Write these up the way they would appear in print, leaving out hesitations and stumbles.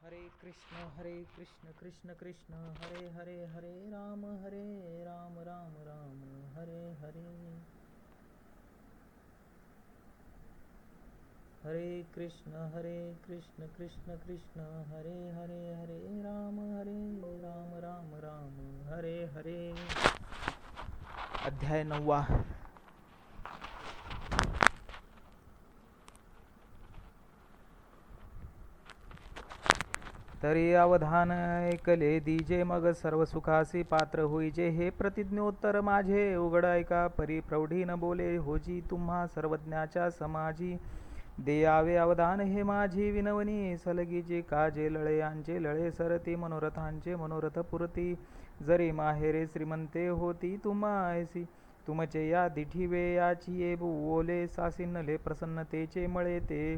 हरे कृष्ण कृष्ण कृष्ण हरे हरे हरे राम राम राम हरे हरे। हरे कृष्ण कृष्ण कृष्ण हरे हरे राम राम हरे हरे। अध्याय 9। तरी अवधान ऐकले दीजे मग सर्व सुखासी पात्र होईजे। हे प्रतिज्ञोत्तर माझे उघड ऐका, परी प्रौढी न बोले होजी तुम्हा सर्वज्ञाच्या समाजी। देयावे अवधान हे माझी विनवणी, सलगीचे काजे लळे यांचे लळे सरती, मनोरथांचे मनोरथ पुरती। जरी माहेरे श्रीमंते होती तुम्हा ऐसी, तुमचे या दिठीवे याची ये बोले सासिन्नले प्रसन्नतेचे मळे ते।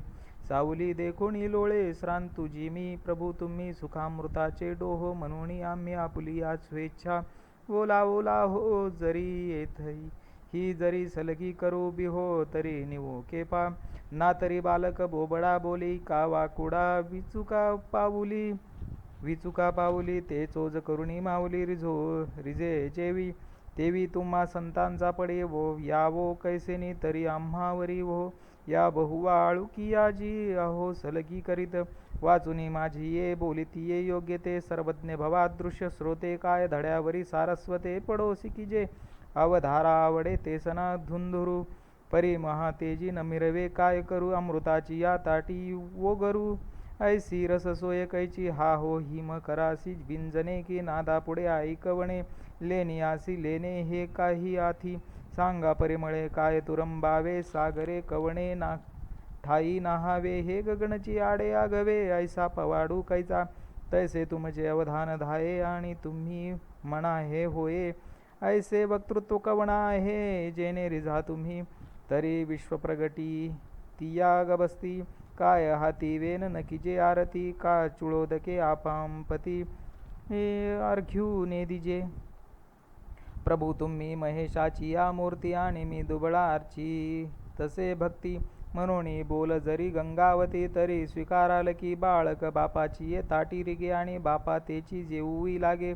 सावली देखोणी लोळे श्रांत तुझी मी, प्रभू तुम्ही सुखामृताचे डोहो, म्हणून आम्ही आपुली या स्वेच्छा ओला ओला हो जरी येथई। ही जरी सलगी करू बिहो तरी निवो केपा, ना तरी बालक बोबडा बोली का वाकुडा विचुका पाऊली ते चोज करुणी माऊली रिजे जेवी। तेवी तुम्हा संतांचा पडे वो यावो कैसेनी तरी आम्हावरी वो, या बहुवाळू कियाजी अहो सलगी करीत। वाचुनी माझी ये बोलिती ये योग्य ते, सर्वज्ञ भवा दृश्य श्रोते काय धड्यावरी सारस्वते पडोसी की जे। अवधारा आवडे ते सना धुंधुरू, परी महातेजी न मिरवे काय करू, अमृताची या ताटी वोगरू। ऐसी रस सोय कैची हा हो हिम करासी, बिंजने की नादा पुढे ऐकवणे लेनियासी लेणे हे काही आथी। सांगा परिमळे काय तुरंबावे सागरे कवणे ना ठाई नाहावे, हे गगनची आडे आगवे ऐसा पवाडू कैचा। तैसे तुमचे अवधान धाये आणि तुम्ही म्हणा हे होये, ऐसे वक्तृत्व कवणा आहे जेने रिझा तुम्ही। तरी विश्वप्रगटी तिया गबस्ती, काय हाती वेन नकीजे आरती, का चुळोदके आपांपती अर्घ्यू नेदिजे। प्रभू तुम्ही महेशाची या मूर्ती, आणि मी दुबळा अर्ची तसे भक्ती। म्हणून बोल जरी गंगावती, तरी स्वीकाराल की बाळक बापाची ये ताटी रिगे, आणि बापा तेची जेऊई लागे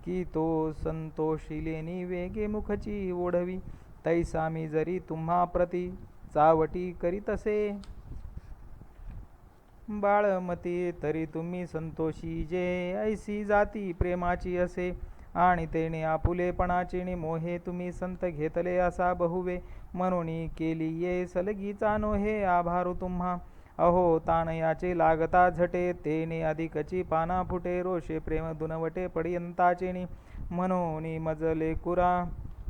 की तो संतोषिलेनी वेगे मुखची ओढवी। तैसा मी जरी तुम्हा प्रती चावटी करीतसे बाळमती, तरी तुम्ही संतोषी जे ऐसी जाती प्रेमाची असे। आणि तेने आपुलेपणाचे मोहे तुम्ही संत घेतले असा बहुवे, म्हणून केली ये सलगीचा नोहे आभारू तुम्हा। अहो ताण याचे लागता झटे, तेने अधिकची पाना फुटे रोषे प्रेम दुनवटे पर्यंताचेनी। म्हणून मज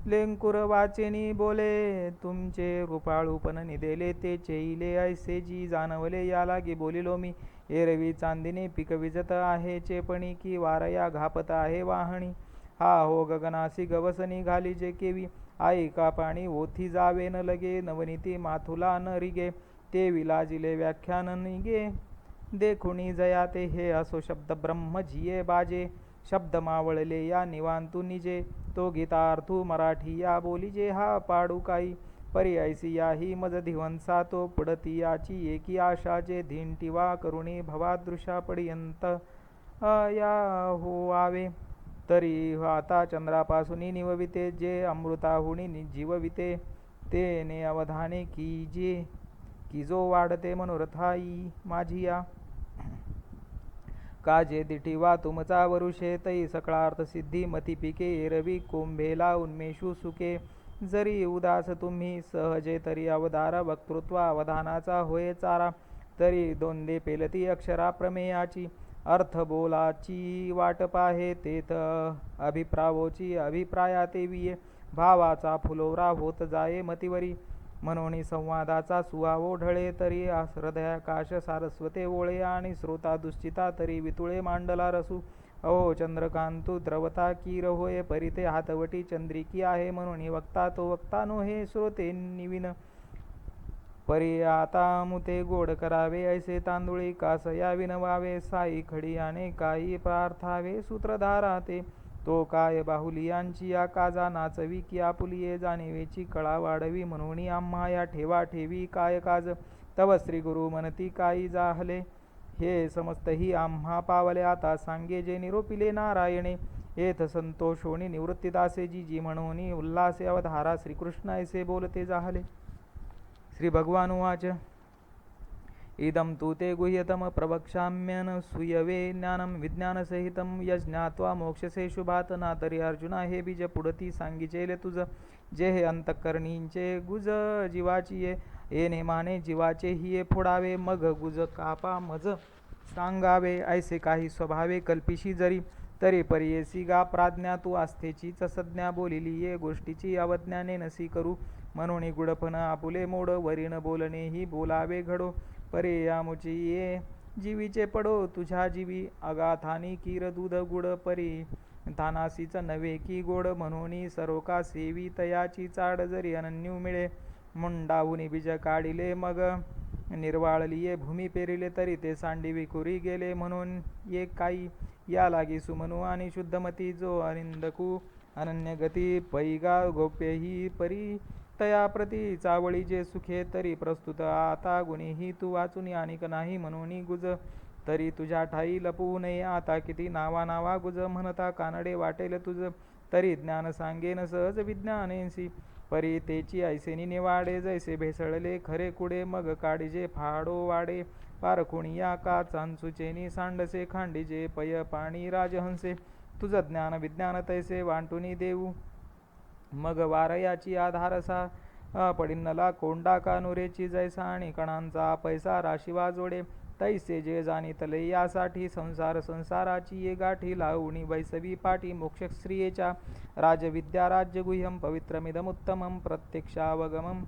लेंकुर वाचेनी बोले, तुमचे कृपाळूपण निदेले ते चेईले ऐसे जी जाणवले या लागी बोलिलो मी। एरवी चांदिने पीक विजत आहे चेपणी, की वारया घापत आहे वाहणी। हा हो गगनासी गवसनी घाली जे केवी, आई का पाणी ओथी जावे न लगे नवनीती माथुला न रिगे। ते विलाजिले व्याख्यान निगे देखुनी जयाते, हे असो शब्द ब्रह्म जिये बाजे। शब्द मावळले या निवांतू निजे, तो गीतार्थू मराठी या बोलीजे हा पाडू काही। परी ऐसी याही मज धिवंसा तो पुढती याची एकी आशा, जे धिंटिवा करुणी भवादृशा पर्यंत या हो आवे। तरी आता चंद्रापासून निवविते, जे अमृताहुनी जीवविते तेने अवधाने की जो वाढते मनोरथाई माझिया। काजे दिठीवा तुमचा वरुषे, तै सकळार्थ सिद्धी मती पिके एरवी कोंभेला उन्मेषू सुके। जरी उदास तुम्ही सहजे तरी अवधारा, वक्तृत्व अवधानाचा होय चारा। तरी दोंदे पेलती अक्षरा प्रमेयाची, अर्थ बोलाची वाट पाहे तेथ अभिप्रावोची अभिप्राया तेविये। भावाचा फुलोरा होत जाये मतीवरी, म्हणून संवादाचा सुवावो ढळे तरी हृदयाकाश सारस्वते ओळे, आणि श्रोता दुश्चिता तरी वितुळे मांडला रसू। अहो चंद्रकांतू द्रवता कीर होय, परिते हातवटी चंद्रिकी आहे, म्हणून वक्ता तो वक्ता नोहे श्रोते निविन। परी आता मुते गोड करावे ऐसे तांदुळी, कासया विनवावे साई खडी आणि काही प्रार्थावे सूत्रधारा ते। तो काय बाहुलियांची या काजा नाचवी की आपुलिये जाणीवेची कळा वाढवी, म्हणून आम्हा या ठेवा ठेवी काय काज। तव श्री गुरु म्हणती काही जाहले हे समस्त ही आम्हा पावले आता सांगे जे निरोपिले नारायणे. येथ संतोषोनी निवृत्तीदासे जी म्हणून उल्हासे अवधारा श्रीकृष्ण ऐसे बोलते जाहले. श्री भगवान उवाच इदं तु ते गुह्यतम प्रवक्ष्याम्यन सूयवे ज्ञानं विज्ञानसहितं यज्ञात्वा मोक्षसे शुभात. ना तरी अर्जुना हे बीज पुढती सांगिचेले तुझ. जे हे अंतःकरणींचे गुज जीवाची ये नेमाने जीवाचे ही फोडावे. मग गुज कापा मज सांगावे. ऐसे काही स्वभावे कल्पिशी जरी तरी परियेसी गा प्राज्ञा. तू आस्थेचीच संज्ञा बोलिली ये गोष्टीची अवज्ञाने नसी करू. म्हणून गुडफन आपुले मोड वरीन बोलणे ही बोलावे घडो. परे यामुची ये जीवीचे पडो तुझ्या जीवी. अगाथानी कीर दूध गुड परी थानासीच नव्हे की गोड. म्हणून सरोका सेवी तयाची चाड जरी अनन्यू मिळे. मुंडाहुनी बीज काढिले मग निर्वाळलिये भूमी पेरिले तरी ते सांडी विखुरी गेले. म्हणून ये काही या लागी सुमनू आणि शुद्धमती जो अनिंदकू अनन्यगती. पैगा गोप्य ही परी तया प्रती चावळी जे सुखे तरी प्रस्तुत आता गुणीही तू वाचून आणिक नाही. म्हणून गुज तरी तुझ्या ठाई लपवू नये आता. किती नावा गुज म्हणता कानडे वाटेल तुझ. तरी ज्ञान सांगेन सहज विज्ञानेसी. परी तेची ऐसेनी निवाडे जैसे भेसळले खरे कुडे. मग काढिजे फाडो वाडे पारखुणिया का चांचुचेनी सांडसे. खांडीजे पय पाणी राजहंसे. तुझ ज्ञान विज्ञान तैसे वांटुनी देऊ. मग वारयाची आधारसा पडिन्नला कोंडा कानुरेची जैसा. आणि कणांचा पैसा राशिवा जोडे तैसे जे जाणीतले यासाठी. संसाराची ये गाठी लावणी वैसवी पाठी. मोक्षश्रियेच्या राजविद्या राज्यगुह्यं पवित्रमिदमुत्तमं प्रत्यक्षावगमं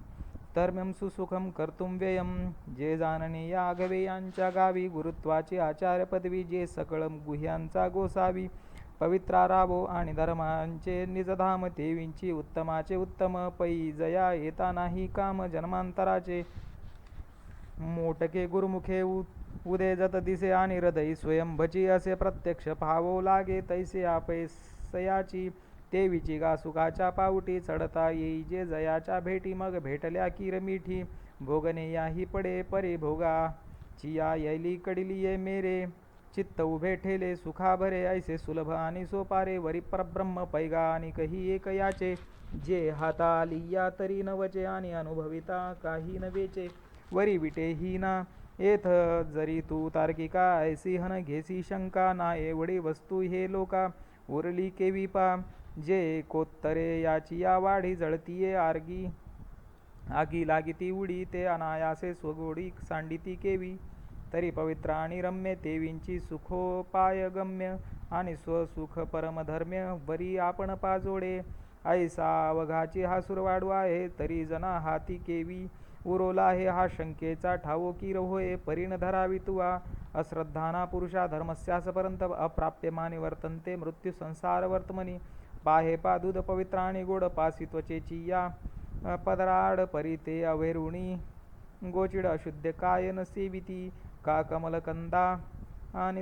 धर्म्यं सुसुखं कर्तुं व्ययं. जे जाणणे या आघवे यांच्या गावी गुरुत्वाची आचार्य पदवी. जे सकळ गुह्यांचा गोसावी पवित्रारावो आणि धर्मांचे निजधाम. तेवींची उत्तमाचे उत्तम पै जया येता नाही काम जन्मांतराचे. मोटके गुरुमुखे उदे जत दिसे आणि हृदयी स्वयंभची असे प्रत्यक्ष पाहावो लागे. तैसे आपैसयाची तेवीची गा सुखाच्या पावटी. चढता येई जे जयाच्या भेटी मग भेटल्या कीर मिठी. भोगणे याही पडे परे भोगाची या यैली कडली ये मेरे. चित्त उभे ठेले सुखा भरे ऐसे सुलभ आणि सोपारे. वरी परब्रह्म पैगा आणि कही एक याचे. जे हाता आली या तरी नवचे आणि अनुभविता काही नवेचे. वरी विटे ही ना येथ जरी तू तार्किका ऐसी हन घेसी शंका. ना एवढी वस्तू हे लोका उरली केवी पा. जे कोत्तरे याची या वाढी जळतीये आगी लागिती उडी. ते अनायासे स्वगोडी सांडिती केवी. तरी पवित्र आणि रम्य तेवींची सुखोपाय गम्य. आणि स्वसुख परमधर्म्य वरी आपण पाजोडे. ऐसा अवघाची हा सुरवाडू आहे तरी जना हाती केवी उरोला आहे. हा शंकेचा ठावो कीर होय परीन धरावी तुवा. अश्रद्धाना पुरुषा धर्मस्यास परंत अप्राप्यमानी वर्तन्ते मृत्यू संसार वर्तमनी. पाहे पा दूध पवित्र आणि गोड पासी त्वचेची या पदराड. परी ते अवेरुणी गोचिड अशुद्ध काय न सेविती. का कमलकंदा आणि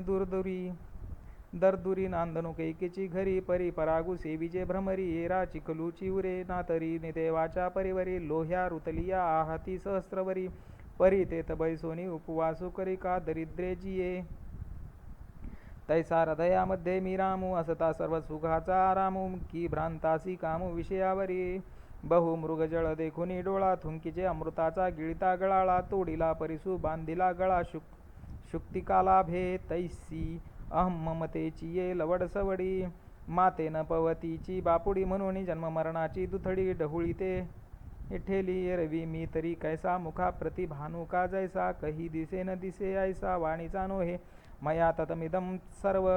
दरदुरी नांदणू कैकेची घरी. परी परागू सेविजे भ्रमरी. येरा चिखलूची उरे ना तरी निदेवाच्या परिवरी. लोह्या रुतलिया आहाती सहस्रवरी. परी तेत बैसोनी उपवासू करी का दरिद्रे जिये. तैसा हृदयामध्ये मी रामू असता सर्व सुखाचा आरामू. की भ्रांतासी कामू विषयावरी. बहु मृगजळ देखुनी डोळा. थुंकीचे अमृताचा गिळता गळाळा. तोडिला परिसू बांधिला गळा. शुक्तिकाला भे तैसी अहम ममतेची ये लवड सवडी. मातेन पवतीची बापुडी म्हणून जन्म मरणाची दुथडी. ढहुळी ते ठेली एरवी मी तरी कैसा. मुखा प्रति भानुका जैसा. कही दिसे न दिसे ऐसा. वाणीचा नोहे मया ततमिदं सर्व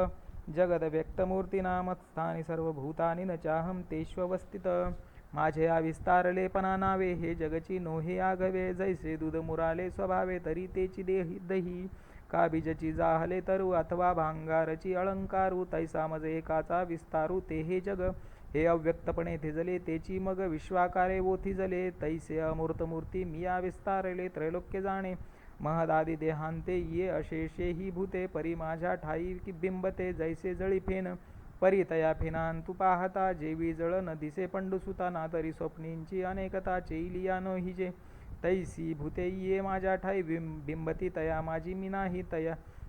जगद व्यक्तमूर्तीना. मत्स्थानी सर्वभूतानि न चाहं तेष्वस्थित. माझे विस्तारलेपणा नावे हे जगची नोहे आघवे. जैसे दूध मुराले स्वभावे तरी तेची दही. का बीजची जाहले तरु अथवा भांगारची अलंकारू. तैसा मज एकाचा विस्तारू ते हे जग. हे अव्यक्तपणे थिजले तेची मग विश्वाकारे वो थिजले. तैसे अमूर्तमूर्ती मिया विस्तारले त्रैलोक्य जाणे. महदादी देहांते ये अशेषे ही भूते. परी माझ्या ठाई बिंबते जैसे जळी फेन. परी तया फेनांतु पाहता जेवी जळ न दिसे पंडुसुता. ना तरी स्वप्नींची अनेकता चेलिया न हिजे. तैसी भूते ये माझ्या ठाई बिंबती तया माझी मी नाही.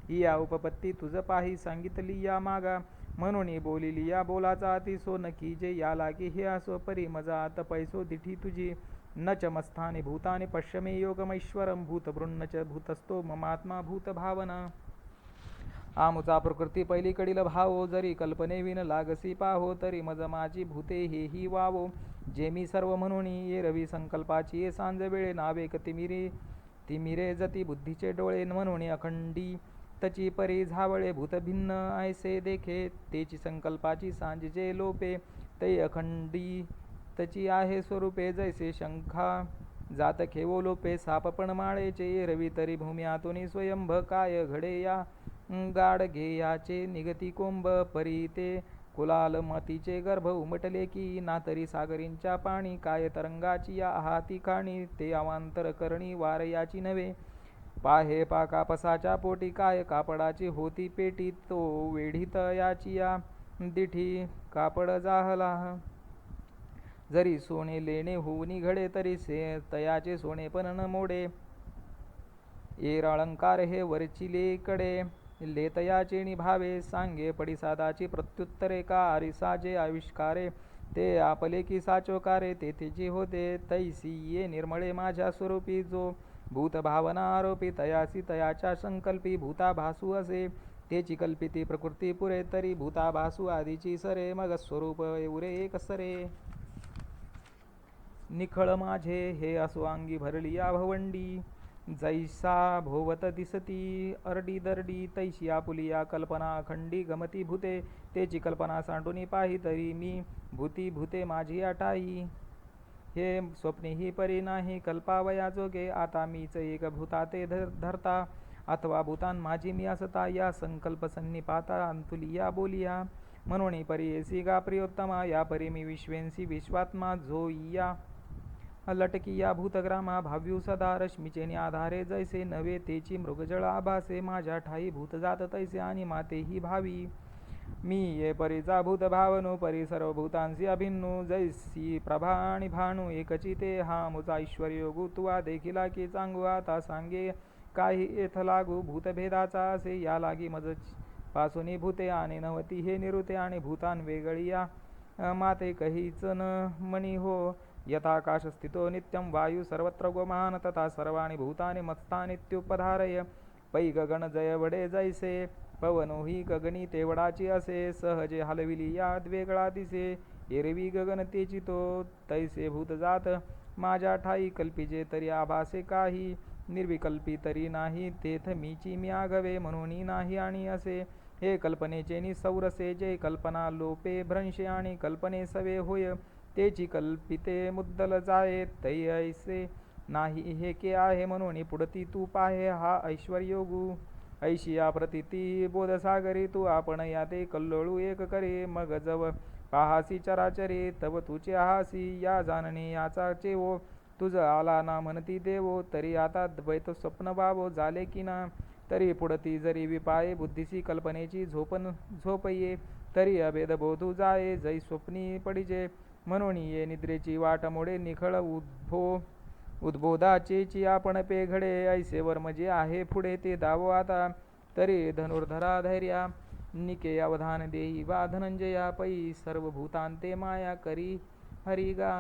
ही या उपपत्ती तुझ पाही सांगितली या मागा. म्हणून बोलिली या बोलाचा अति सोनकी जे या लागे हे असो परी मजा आत पैसो दिठी तुझी. न च मस्थानी भूतानि पश्यमे योगमैश्वरम भूतबृन्न च भूतस्थो ममात्मा भूतभावना. आमुचा प्रकृती पहिलीकडील भावो जरी कल्पने विन लागसी पाहो तरी मज माझी भूते हेही वावो. जे मी सर्व म्हणून ये रवी संकल्पाची ये सांज वेळे नावेक तिमिरे जती बुद्धीचे डोळे म्हणून अखंडी तची परी झावळे भूत भिन्न ऐसे देखे तेची संकल्पाची सांज जे लोपे तै अखंडी तची आहे स्वरूपे जैसे शंखा जात खेवो लोपे सापपण माळेचे रवी तरी भूमी आतुनी स्वयंभ काय घडे या गाडगे याचे निगती कोंब परी ते कुलाल मतीचे गर्भ उमटले की ना तरी सागरींच्या पाणी काय तरंगाची या हाती खाणी ते अवांतर करणी वार याची नव्हे पाहे कापसाच्या पोटी काय कापडाची होती पेटी तो वेढीत याची या दिठी कापड जाहला जरी सोने लेणे होऊनी घडे तरी तयाचे सोने पण न मोडे अलंकार हे वरचिले कडे लेतयाचे निभावे सांगे पडिसादाची प्रत्युत्तरे का आरिसाजे आविष्कारे ते आपले की साचोकारे तेथे जे होते तैसी ये निर्मळे माझ्या स्वरूपी जो भूत भावना आरोपी तयासी तयाच्या संकल्पी भूताभासू असे तेची कल्पिती प्रकृती पुरे तरी भूताभासू आधीची सरे मग स्वरूप एवरे एक सरे. निखळ माझे हे असो अंगी भरली या भवंडी जैसा भोवत दिसती अर्डी दर्डी तैशी आपुलिया कल्पना अखंडी गमती भूते तेची कल्पना सांडूनी पाही तरी मी भूती भूते माझी आठाई. हे स्वप्नी ही परी नाही कल्पावया जोगे आता मीच एक भूताते धरता अथवा भूतान माझी मी असता या संकल्प सन्निपाता अंतुलिया बोलिया. म्हणून परी एसी गा प्रियोत्तमा या परी मी विश्वेंसी विश्वात्मा जो या लटकी या भूतग्रामा भाव्यू सदा रश्मीचे आधारे जैसे नवे तेची मृगजळ आभासे माझ्या ठाई भूत जात तैसे आणि मातेही भावी. मी ये परीचा भूत भावनो परी सर्व भूतांसी अभिन्नू जैसी प्रभा आणि भानू एकची ते हा मुचा ऐश्वर्य गुतुवा देखिला की चांगू आता सांगे काही येथ लागू भूतभेदाचा असे या लागी मज पासून भूते आणि नवती हे निरुते आणि भूतान वेगळी या माते कहीच न मनी हो. यथाकाश स्थितो नित्यं वायू सर्वत्र गोमान तथा सर्वाणि भूतानि मत्स्थानित्युपधारय पै गगन जय वडे जैसे पवनो ही गगनी तेवडाची असे सहजे हलविली या वेगळा दिसे एरवी गगन तेची तो तैसे भूत जात माझ्या ठाई कल्पिजे तरी आभासे काही निर्विकल्पी तरी नाही तेथ मीची मी आगवे म्हणून नाही आणि असे हे कल्पनेचे निसौरसे जे कल्पना लोपे भ्रंशे आणि कल्पने सवे होय तेची कल्पिते मुद्दल जाये तै ऐसे नाही हे के आहे म्हणून पुढती तू पाहे हा ऐश्वर्योगू ऐशिया प्रतिती बोधसागरी तू आपण याते कल्लोळू एक करे मग जव पाहासी चराचरे तव तुचे आहासी या जाणणे याचा चेवो तुझ आला ना म्हणती देवो तरी आता द्वैत स्वप्न वावो झाले की ना तरी पुढती जरी विपाये बुद्धीसी कल्पनेची झोप ये तरी अभेद बोधू जाये जै स्वप्नी पडिजे म्हणून ये निद्रेची वाट मोडे निखळ उद्बोधाचेची आपण पे घडे ऐसे वर्म जे आहे पुढे ते दावो आता तरी धनुर्धरा धैर्या निके अवधान देई वा धनंजया पै सर्व भूतांते माया करी हरिगा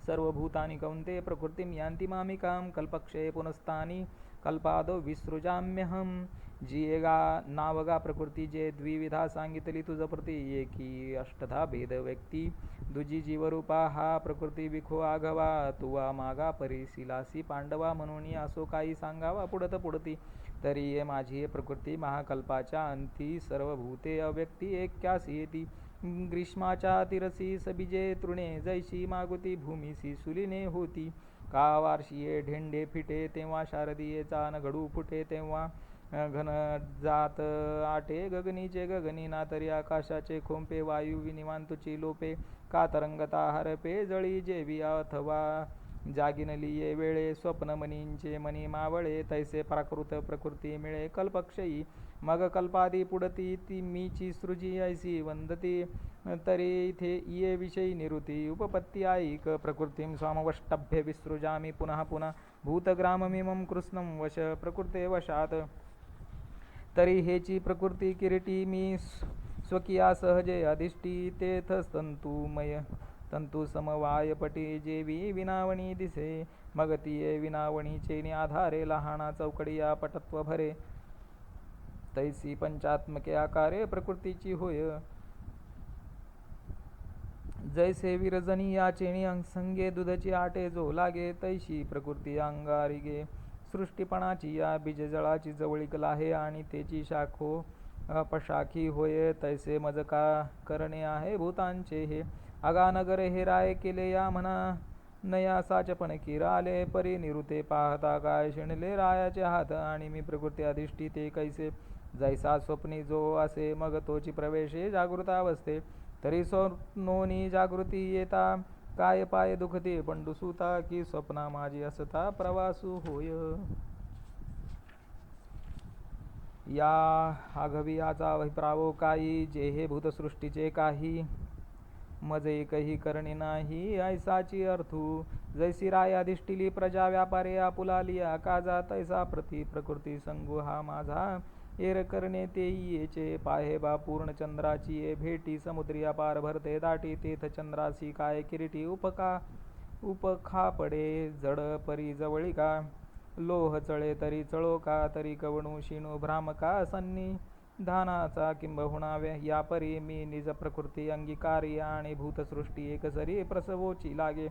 सर्व भूतानि कौंते प्रकृतिम यांती मामिकाम कल्पक्षये पुनस्तानी कल्पादो विसृजाम्यहम जियेगा नावगा प्रकृती जे द्विविधा सांगितली तुझ प्रती एकी अष्टधा भेद व्यक्ती दुजी जीवरूपा हा प्रकृती विखो आघवा तुवा मागा परिशिलासी पांडवा म्हणून असो काही सांगावा पुढत पुढती तरी ये माझी प्रकृती महाकल्पाच्या अंती सर्व भूते अव्यक्ती एक्यासी येती ग्रीष्माच्या तिरसी सबीजे तृणे जैशी मागुती भूमीसी सुलिने होती का वार्षिये ढेंडे फिटे तेव्हा शारदीये चान घडू फुटे तेव्हा घन जात आटे गगनीचे गगनी ना तरी आकाशाचे खोंपे वायू विनिवांतुची लोपे का तरंगता हरपे जळी जेवी अथवा जागिनली ये वेळे स्वप्न मनींचे मनी मावळे तैसे प्राकृत प्रकृती मिळे कल्पक्षयी मग कल्पादी पुढती ती मीची सृजी ऐसी वंदती तरी इथे ये विषयी निरुती उपपत्ती ऐक प्रकृतीं स्वामवष्टभ्य विसृजामी पुनः पुनः भूतग्राममिमं कृत्स्नं वश प्रकृते वशात तरी हेची प्रकृती किरीटी मी स्वकीया सहजे अधिष्ठी तेथ तंतुमय तंतु समवायपटी जेवी विनावणी दिसे मग तिये विनावणीचे आधारे लहाना चौकडिया पटत्व भरे तैसी पंचात्मके आकारे प्रकृतीची होय जैसे विरजनी या चेणी संगे दुधची आटे जो लागे तैशी प्रकृती अंगारिगे सृष्टीपणाची या बीजजळाची जवळीक लाहे आणि तेची शाखो अपशाखी होय तैसे मज का करणे आहे भूतांचे हे आगानगर हे राय केले या म्हणा नया साचपण किराले परी निरुते पाहता काय शिणले रायाचे हात आणि मी प्रकृती अधिष्ठी ते कैसे जैसा स्वप्नी जो असे मग तोची प्रवेशे जागृतावस्थे तरी स्वप्नोनी जागृती येता काय पाय दुखते पंडुसुता की स्वप्ना माझी असता प्रवासू होय या आघवी याचा अभिप्रावो काही जे हे भूतसृष्टीचे काही मज एकही करणे नाही ऐसाची अर्थू जैसी राय अधिष्ठिली प्रजा व्यापारे आपुलालिया काजा तैसा प्रकृती संगू हा माझा एर करणे तेही येचे पाहे बा पूर्ण चंद्राची ये भेटी समुद्री अपार भरते दाटी तीथ चंद्रासी काय किरीटी उपखा पडे जड परी जवळिका लोह चळे तरी चळो का तरी कवणू शिणू भ्रामका सन्नी धानाचा किंबहुना या परी मी निज प्रकृती अंगीकारी आणि भूतसृष्टी एकसरी प्रसवोची लागे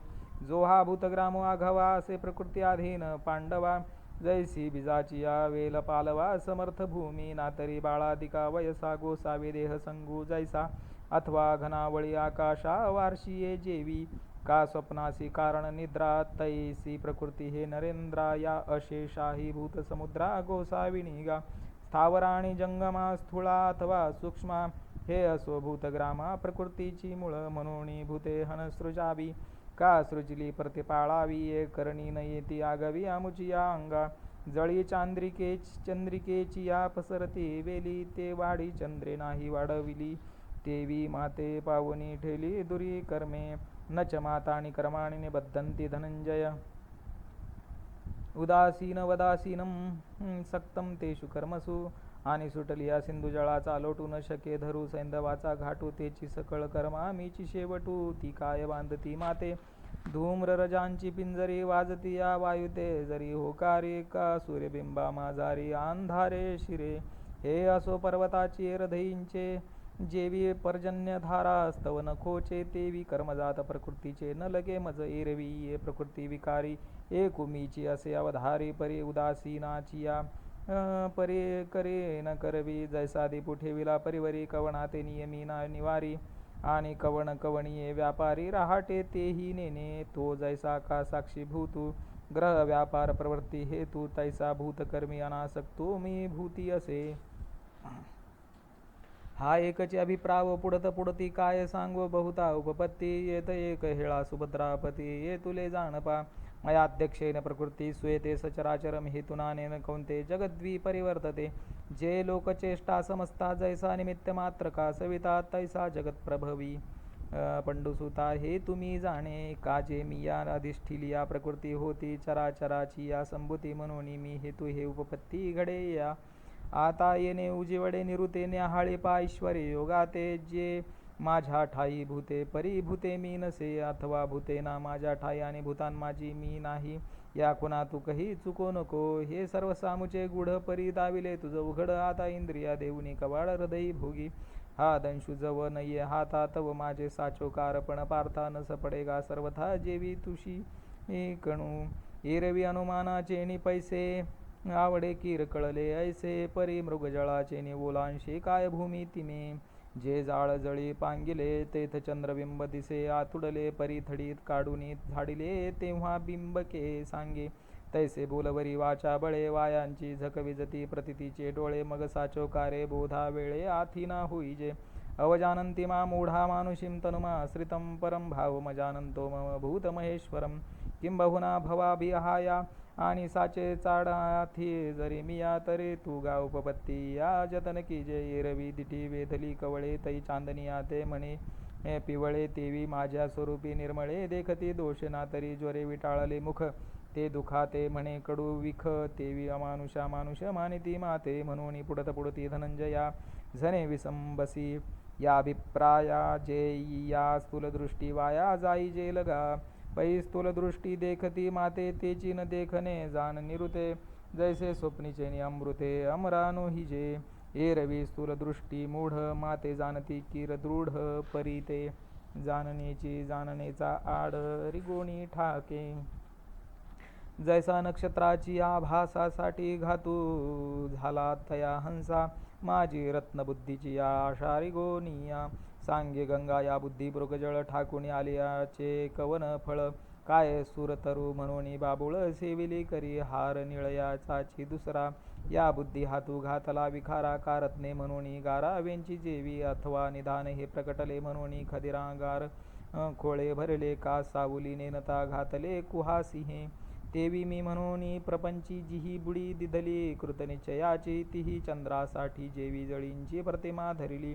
जो हा भूतग्रामो आघवा असे प्रकृती अधीन पांडवा जैसी बीजाची या वेल पालवा समर्थ भूमी नातरी बाळादिका वयसा गोसावे देह संगू जैसा अथवा घनावळी आकाशा वार्षिये जेवी का स्वप्नासी कारण निद्रा तैसी प्रकृती हे नरेंद्रा या अशेषाही भूत समुद्रा गोसाविनिगा स्थावरा आणि जंगमा स्थूळा अथवा सूक्ष्मा हे असो भूतग्रामा प्रकृतीची मूळ म्हणून भूते हनसृजावी का सृजली प्रतिपाळावी ये करणी न येती आगवी आमुची या अंगा जळी चंद्रिकेची या पसरती वेली ते वाढी चंद्रे नाही वाढविली तेवी माते पावनी ठेली दुरी कर्मे नच मातानी कर्माणि निबद्धन्ति धनंजय उदासीन वदासीनं सक्तं तेषु कर्मसु आणि सुटली या सिंधुजळाचा लोटू न शके धरू सैंधवाचा घाटू तेची सकळ कर्मा मीची शेवटू ती काय बांधती माते धूम्ररजांची पिंजरी वाजती या वायुते जरी होकारी का सूर्यबिंबा माझारी अंधारे शिरे हे असो पर्वताची हृदयींचे जेवी पर्जन्य धारा स्तव नखोचे तेवी कर्मजात प्रकृतीचे न लगे मज एरवी ये प्रकृती विकारी एकुमीची असे अवधारी परी उदासीनाची या परे करे न करवी जैसा दीपू ठेविला परिवरी कवणाते नियमी ना निवारी आणि कवणीये व्यापारी रहाटे तेही नेने तो जैसा का साक्षी भूतू ग्रह व्यापार प्रवृत्ती हेतू तैसा भूतकर्मी अनासक्तो मी भूती असे हा एकची अभिप्राव पुढती काय सांगो बहुता उपपत्ती येत एक हेळा सुभद्रापती ये तुले जाणपा मयाध्यक्षेन प्रकृती स्वेते सचराचरम हेतुनानेन कौंते जगद्वी परिवर्तते जे लोकचेष्टा समजता जैसा निमित्त मात्र का सविता तैसा जगत प्रभवी पंडुसुता हे तुम्ही जाणे काजे मी या अधिष्ठिली या प्रकृती होती चराचराची या संभूती म्हणून मी हेतू हे उपपत्ती घडे या आता येणे उजिवडे निरुते न्याहाळे पा ईश्वरे योगाते जे माझ्या ठाई भूते परिभूते मी नसे अथवा भूते ना माझ्या ठाई आणि भूतान माझी मी नाही या कुणा तू काही चुको नको हे सर्व सामुचे गुढ परी दाविले तुझ उघड आता इंद्रिया देऊनी कवाड हृदयी भोगी हा दंशु जव नये हाता तव माझे साचोकार पण पार्था न सपडेगा सर्वथा जेवी तुशी कणू एरवी अनुमानाचे पैसे आवडे कीर कळले ऐसे परी मृगजळाचे निवोलांशी काय भूमी तिमे जे जाळ जळी पांगिले तेथ चंद्रबिंब दिसे आतुडले परी थडीत काढून झाडिले तेव्हा बिंबके सांगे तैसे बोलवरी वाचा बळे वायांची झक विजती प्रतितीचे डोळे मग साचोकारे बोधा वेळे आथिना होईजे अवजानंती मा मूढा मानुषीं तनुमा श्रितं परम भावमजानंतो मम भूत महेश्वरम किंबहुना भवाभिहाया आणि साचे चाडाथी जरी मिया तरे तू गा उपपत्ती या जतन की जे एरवी दिठी वेधली कवळे तई चांदनिया ते म्हणे पिवळे तेवी माझ्या स्वरूपी निर्मळे देखती दोष ना तरी ज्वरे विटाळले मुख ते दुखाते म्हणे कडू विख, तेवी अमानुषा मानुष मानिती माते, म्हणून पुढत पुढती धनंजया झणे विसंबसी. या अभिप्राया जे या स्थूलदृष्टी वाया जाई जे लगा, पै स्थूलदृष्टी देखती माते तेची न देखणे जाण निरुते, जैसे स्वप्नीचे अमृते अमरानो हिजे. एरवी स्थूलदृष्टी मूढ माते जाणती किर दृढ, परी ते जाणनेची जाणनेचा आड रिगोणी ठाके. जैसा नक्षत्राची आभासासाठी घातू झाला तया हंसा, माझी रत्नबुद्धीची या आशा रिगोनिया. सांगे गंगा या बुद्धी मृगजळ ठाकून आलियाचे कवन फळ, काय सुरतरू म्हणून बाबुळ सेविली करी हार निळयाचाची दुसरा. या बुद्धी हातू घातला विखारा कारत्ने म्हणून गारा वेंची जेवी, अथवा निधान हे प्रकटले म्हणून खदिरांगार खोळे भरले का सावली नेनता घातले कुहासिंहे. तेवी मी म्हणून प्रपंची जिही बुडी दिधली कृतनिश्चयाची, तिही चंद्रासाठी जेवी जळींची प्रतिमा धरिली,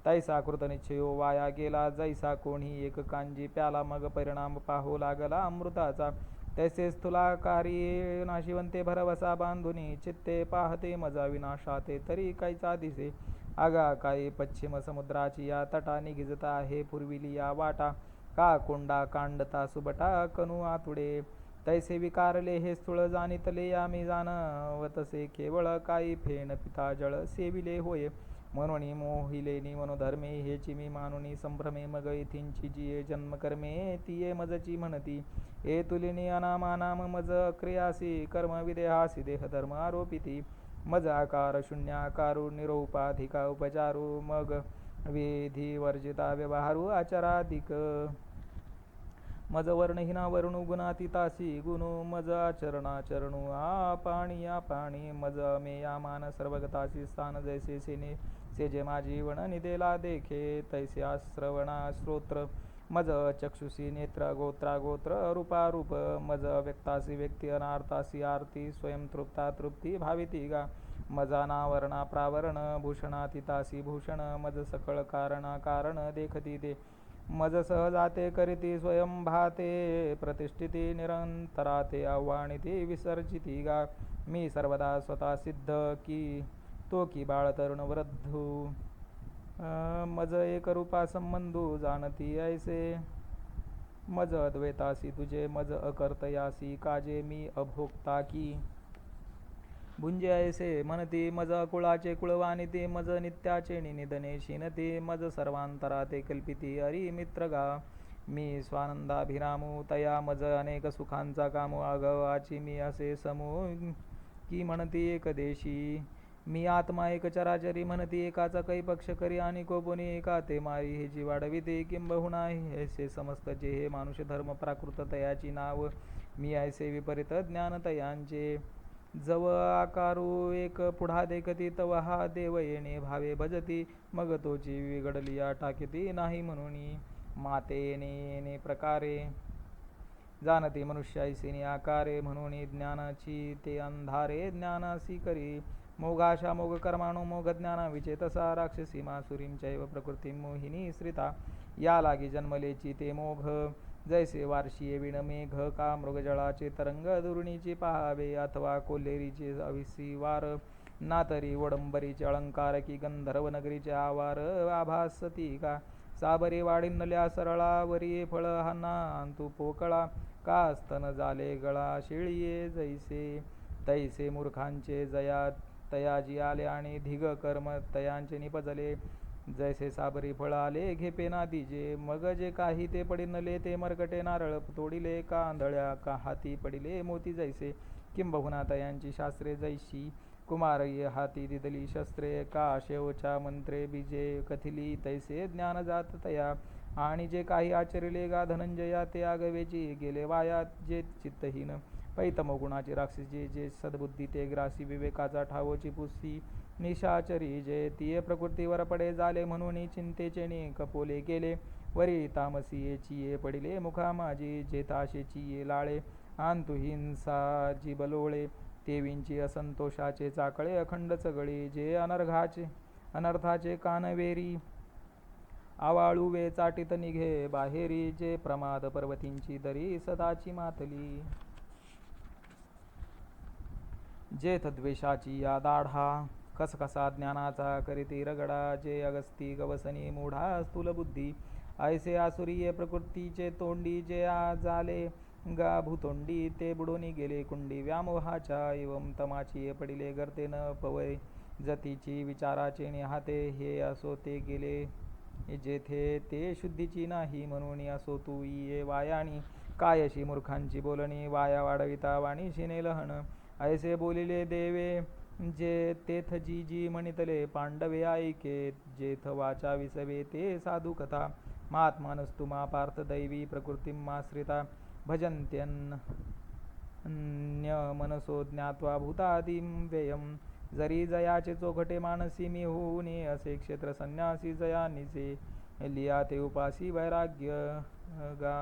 तैसा कृतनिश्चयो वाया गेला जैसा कोणी एक कांजी प्याला मग परिणाम पाहू लागला अमृताचा. तैसे स्थूलाकारी नाशिवंते भरवसा बांधुनी चित्ते पाहते मजा विनाशाते तरी कैचा दिसे. आगा काही पश्चिम समुद्राची या तटा निघिजता आहे पूर्विली या वाटा, का कोंडा कांडता सुबटा कनु आतुडे. तैसे विकारले हे स्थूळ जाणितले आम्ही जाणवतसे केवळ, काही फेण पिता जळ सेविले होय म्हणून मोहिलेनी मनोधर्मे हेची मी मानुनी संभ्रमे. मग येथींची जिये जन्मकर्मे तिये मजची म्हणती, ए तुलिनी अनामानाम मज क्रियासी कर्म विदेहासी देहधर्म आरोपिती. मज आकार शून्याकारू निरोपाधिका उपचारू, मग विधी वर्जिता व्यवहारू आचाराधिक. मज वर्णहीना वर्णू गुणातीतासी गुणू, मज आचरणाचरणू आपाणी आपाणी. मज मेया मान सर्वगतासी स्थान, जैसे सेने सेजे माझी वण निदेला देखे तैसे आश्रवणा श्रोत्र. मज चक्षुषी नेत्र गोत्रा गोत्र रूपारूप, मज व्यक्तासी व्यक्ती अनार्थासी आरती स्वयं तृप्ता तृप्ती भाविती गा. मज अनावरणा प्रावरण भूषणातीतासी भूषण, मज सकळ कारणा कारण देखती दे. मज सहजाते करीती स्वयं भाते प्रतिष्ठिती निरंतराते आव्हानिती विसर्जिती गा. मी सर्वदा स्वतः सिद्ध की तो की बाळ तरुण वृद्धू, मज एक रूपा संबंधू जाणती ऐसे. मज अद्वैतासी तुझे मज अकर्तयासी काजे मी अभोक्ता की. भुंजे ऐसे म्हणती मज कुळाचे कुळवानिती, मज नित्याचे निधने शिनती. मज सर्वांतराते कल्पिती अरी मित्र गा. मी स्वानंदाभिरामू तया मज अनेक सुखांचा कामू, आगवाची मी असे समू की म्हणती एकदेशी. मी आत्मा एक चराचरी म्हणती एकाचा कै पक्ष करी, आणि कोपोनी एका ते मारी हे जी वाढविते किंबहुना ऐसे समस्त जे हे मानुष धर्म प्राकृत तयाची नाव. मी ऐसे विपरीत ज्ञान तयांचे, जव आकारू एक पुढा देखती तव हा देव येणे भावे भजती. मग तोची विघडलिया टाकीती नाही म्हणून माते येणे प्रकारे. जाणते मनुष्य ऐसेनी आकारे म्हणून ज्ञानाची ते अंधारे ज्ञानासी करी. मोघाशा मोघ कर्माणु मोघ ज्ञाना विचे, तसा राक्षसी मासुरीं चैव प्रकृती मोहिनी श्रिता. या लागी जन्मलेची ते मोघ, जैसे वार्षिये विण मेघ का मृगजळाचे तरंग दुर्णीची पाहावे, अथवा कोल्हेरीचे अविसीवार. ना तरी वडंबरीचे अलंकार की गंधर्व नगरीचे आवार आभासती का. साबरी वाढिनल्या सरळावरी फळ हाना अंतु पोकळा, का स्तन झाले गळा शिळिये जैसे. तैसे मूर्खांचे जया तयाजी आले आणि धिग कर्म तयांचे निपजले. जैसे साबरी फळ आले घेपे ना दिजे, मग जे काही ते पडिनले ते मरकटे नारळ तोडिले का आंधळ्या का हाती पडिले मोती जैसे. किंबहुना तयांची शास्त्रे जैशी कुमारी हाती दिदली शस्त्रे, का शेवच्या मंत्रे बीजे कथिली तैसे ज्ञान जात तया. आणि जे काही आचरिले गा धनंजया ते आगवेची गेले वाया जे चित्तहीन. पैतमो गुणाची राक्षसी जे सद्बुद्धी ते ग्रासी, विवेकाचा ठावोची पुसी निशाचरी जे. तिये प्रकृतीवर पडे झाले म्हणून चिंतेचे कपोले गेले, वरी तामसी चिये पडिले मुखा माझी. जे ताशेची ये लाळे आंतु हिंसा जी बलोळे, तेवींची असंतोषाचे चाकळे अखंड चगळी. जे अनर्थाचे कानवेरी आवाळुवे चाटीत निघे बाहेरी, जे प्रमाद पर्वतींची दरी सदाची मातली. जेथ द्वेषाची या दाढा, कसकसा ज्ञानाचा करीती रगडा, जे अगस्ती गवसनी मूढा स्थूल बुद्धी, ऐसे आसुरीय प्रकृतीचे तोंडी, जे झाले गा भूतोंडी, ते बुडूनी गेले कुंडी व्यामोहाच्या, एवं तमाची पडिले गर्ते न पवय जतीची, विचाराचे निहाते हे असो ते गेले जेथे, ते शुद्धीची नाही म्हणून असो तू ये वायाणी, कायशी मूर्खांची बोलणी, वाया वाढविता वाणीशीने लहण, ऐसे बोलिले देवे जे तेथ जी जी म्हणितले, पांडवे ऐके जेथ वाचा विसवे ते साधू कथा, महात्मानस्तुमा पार्थ दैवी प्रकृतीमाश्रिता, भजन्त्यन्य मनसो ज्ञात्वा भूतादिं व्ययम्, जरी जयाचे चोखटे मानसी मी होऊनी, असे क्षेत्र संन्यासी जयानीचे, लिया ते उपासी वैराग्य गा,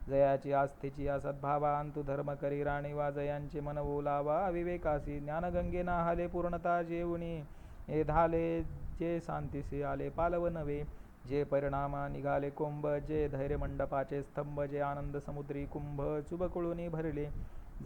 जयाची आस्थेची असद्भावा, अंतु धर्म करी राणीवा, जयांचे मन बोलावा विवेकासी, ज्ञानगंगे नाहाले पूर्णता जेऊनी, हे धाले जे शांतीसे आले पालव नवे, जे परिणामा निघाले कोंब, जे धैर्य मंडपाचे स्तंभ, जे आनंद समुद्री कुंभ चुबकुळूनी भरले,